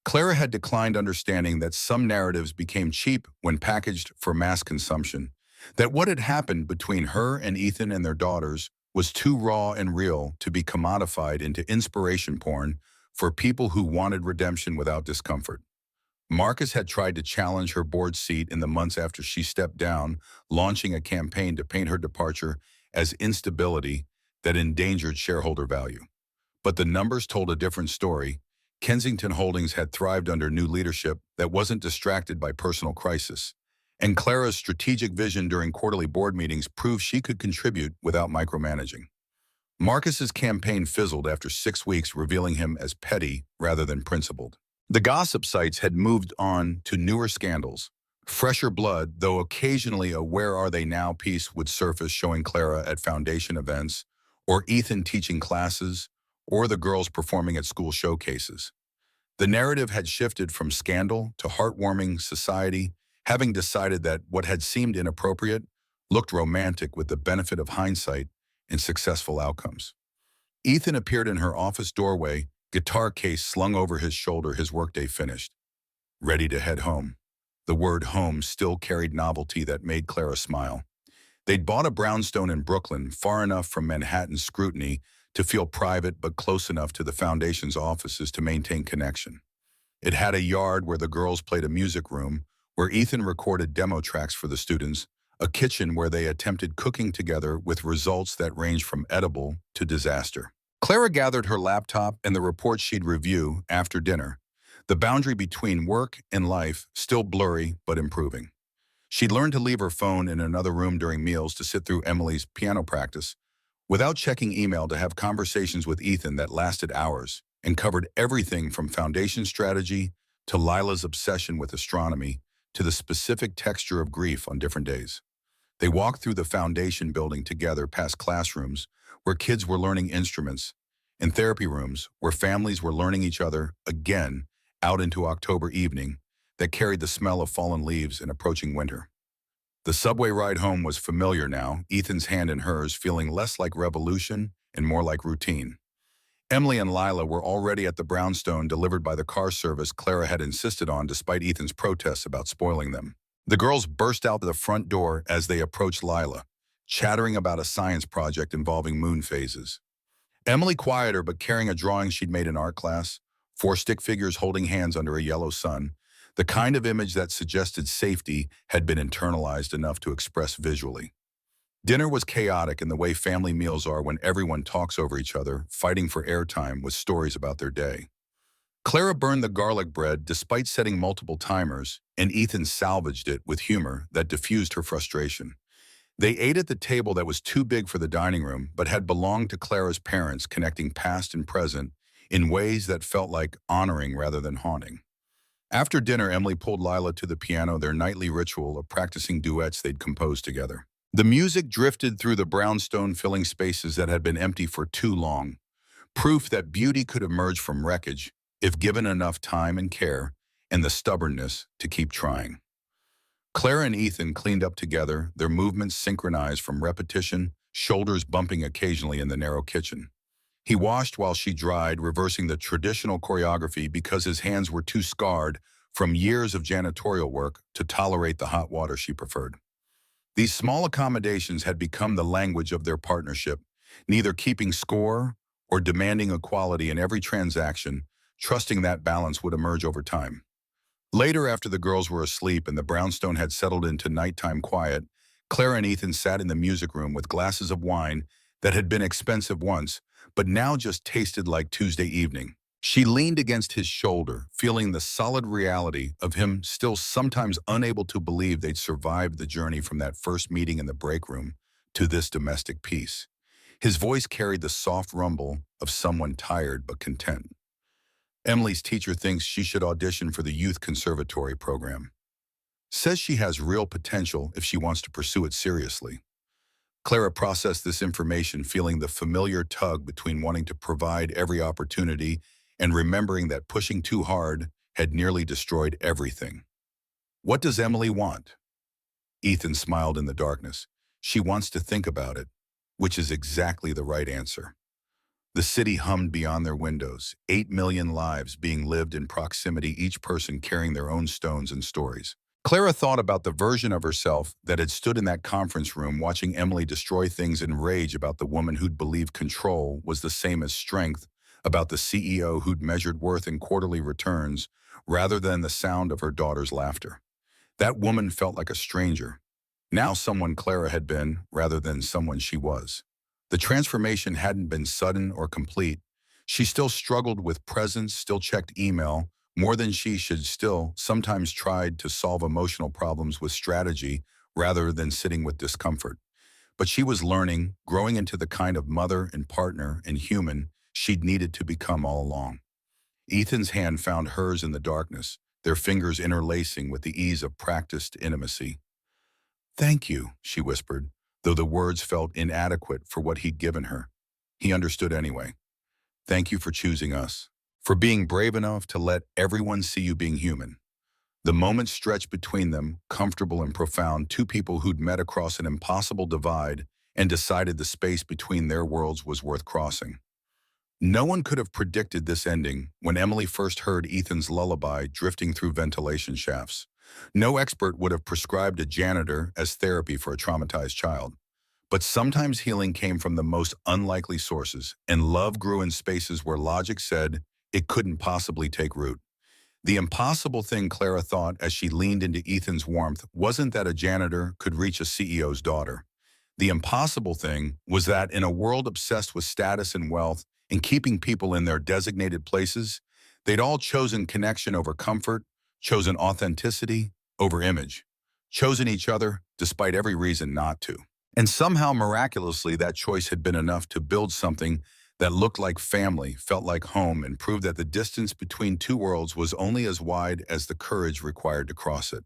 Clara had declined, understanding that some narratives became cheap when packaged for mass consumption, that what had happened between her and Ethan and their daughters was too raw and real to be commodified into inspiration porn for people who wanted redemption without discomfort. Marcus had tried to challenge her board seat in the months after she stepped down, launching a campaign to paint her departure as instability that endangered shareholder value. But the numbers told a different story. Kensington Holdings had thrived under new leadership that wasn't distracted by personal crisis. And Clara's strategic vision during quarterly board meetings proved she could contribute without micromanaging. Marcus's campaign fizzled after 6 weeks, revealing him as petty rather than principled. The gossip sites had moved on to newer scandals. Fresher blood, though occasionally a "where are they now" piece would surface showing Clara at foundation events, or Ethan teaching classes, or the girls performing at school showcases. The narrative had shifted from scandal to heartwarming society, having decided that what had seemed inappropriate looked romantic with the benefit of hindsight and successful outcomes. Ethan appeared in her office doorway, guitar case slung over his shoulder, his workday finished, ready to head home. The word home still carried novelty that made Clara smile. They'd bought a brownstone in Brooklyn, far enough from Manhattan's scrutiny to feel private but close enough to the foundation's offices to maintain connection. It had a yard where the girls played a music room, where Ethan recorded demo tracks for the students, a kitchen where they attempted cooking together with results that ranged from edible to disaster. Clara gathered her laptop and the report she'd review after dinner, the boundary between work and life still blurry but improving. She'd learned to leave her phone in another room during meals to sit through Emily's piano practice, without checking email to have conversations with Ethan that lasted hours and covered everything from foundation strategy to Lila's obsession with astronomy to the specific texture of grief on different days. They walked through the foundation building together, past classrooms where kids were learning instruments, and therapy rooms where families were learning each other again, out into October evening that carried the smell of fallen leaves and approaching winter. The subway ride home was familiar now, Ethan's hand in hers feeling less like revolution and more like routine. Emily and Lila were already at the brownstone delivered by the car service Clara had insisted on despite Ethan's protests about spoiling them. The girls burst out the front door as they approached Lila, chattering about a science project involving moon phases. Emily, quieter but carrying a drawing she'd made in art class, 4 stick figures holding hands under a yellow sun, the kind of image that suggested safety had been internalized enough to express visually. Dinner was chaotic in the way family meals are when everyone talks over each other, fighting for airtime with stories about their day. Clara burned the garlic bread despite setting multiple timers, and Ethan salvaged it with humor that diffused her frustration. They ate at the table that was too big for the dining room but had belonged to Clara's parents, connecting past and present in ways that felt like honoring rather than haunting. After dinner, Emily pulled Lila to the piano, their nightly ritual of practicing duets they'd composed together. The music drifted through the brownstone, filling spaces that had been empty for too long, proof that beauty could emerge from wreckage if given enough time and care and the stubbornness to keep trying. Clara and Ethan cleaned up together, their movements synchronized from repetition, shoulders bumping occasionally in the narrow kitchen. He washed while she dried, reversing the traditional choreography because his hands were too scarred from years of janitorial work to tolerate the hot water she preferred. These small accommodations had become the language of their partnership, neither keeping score or demanding equality in every transaction, trusting that balance would emerge over time. Later, after the girls were asleep and the brownstone had settled into nighttime quiet, Clara and Ethan sat in the music room with glasses of wine that had been expensive once, but now just tasted like Tuesday evening. She leaned against his shoulder, feeling the solid reality of him still sometimes unable to believe they'd survived the journey from that first meeting in the break room to this domestic peace. His voice carried the soft rumble of someone tired but content. Emily's teacher thinks she should audition for the youth conservatory program. Says she has real potential if she wants to pursue it seriously. Clara processed this information, feeling the familiar tug between wanting to provide every opportunity and remembering that pushing too hard had nearly destroyed everything. What does Emily want? Ethan smiled in the darkness. She wants to think about it, which is exactly the right answer. The city hummed beyond their windows, 8 million lives being lived in proximity, each person carrying their own stones and stories. Clara thought about the version of herself that had stood in that conference room watching Emily destroy things in rage, about the woman who'd believed control was the same as strength, about the CEO who'd measured worth in quarterly returns rather than the sound of her daughter's laughter. That woman felt like a stranger, now someone Clara had been rather than someone she was. The transformation hadn't been sudden or complete. She still struggled with presence, still checked email more than she should, still sometimes tried to solve emotional problems with strategy rather than sitting with discomfort. But she was learning, growing into the kind of mother and partner and human she'd needed to become all along. Ethan's hand found hers in the darkness, their fingers interlacing with the ease of practiced intimacy. "Thank you," she whispered, though the words felt inadequate for what he'd given her. He understood anyway. "Thank you for choosing us, for being brave enough to let everyone see you being human." The moment stretched between them, comfortable and profound, two people who'd met across an impossible divide and decided the space between their worlds was worth crossing. No one could have predicted this ending when Emily first heard Ethan's lullaby drifting through ventilation shafts. No expert would have prescribed a janitor as therapy for a traumatized child. But sometimes healing came from the most unlikely sources, and love grew in spaces where logic said it couldn't possibly take root. The impossible thing, Clara thought as she leaned into Ethan's warmth, wasn't that a janitor could reach a CEO's daughter. The impossible thing was that in a world obsessed with status and wealth and keeping people in their designated places, they'd all chosen connection over comfort, chosen authenticity over image, chosen each other despite every reason not to. And somehow, miraculously, that choice had been enough to build something that looked like family, felt like home, and proved that the distance between two worlds was only as wide as the courage required to cross it.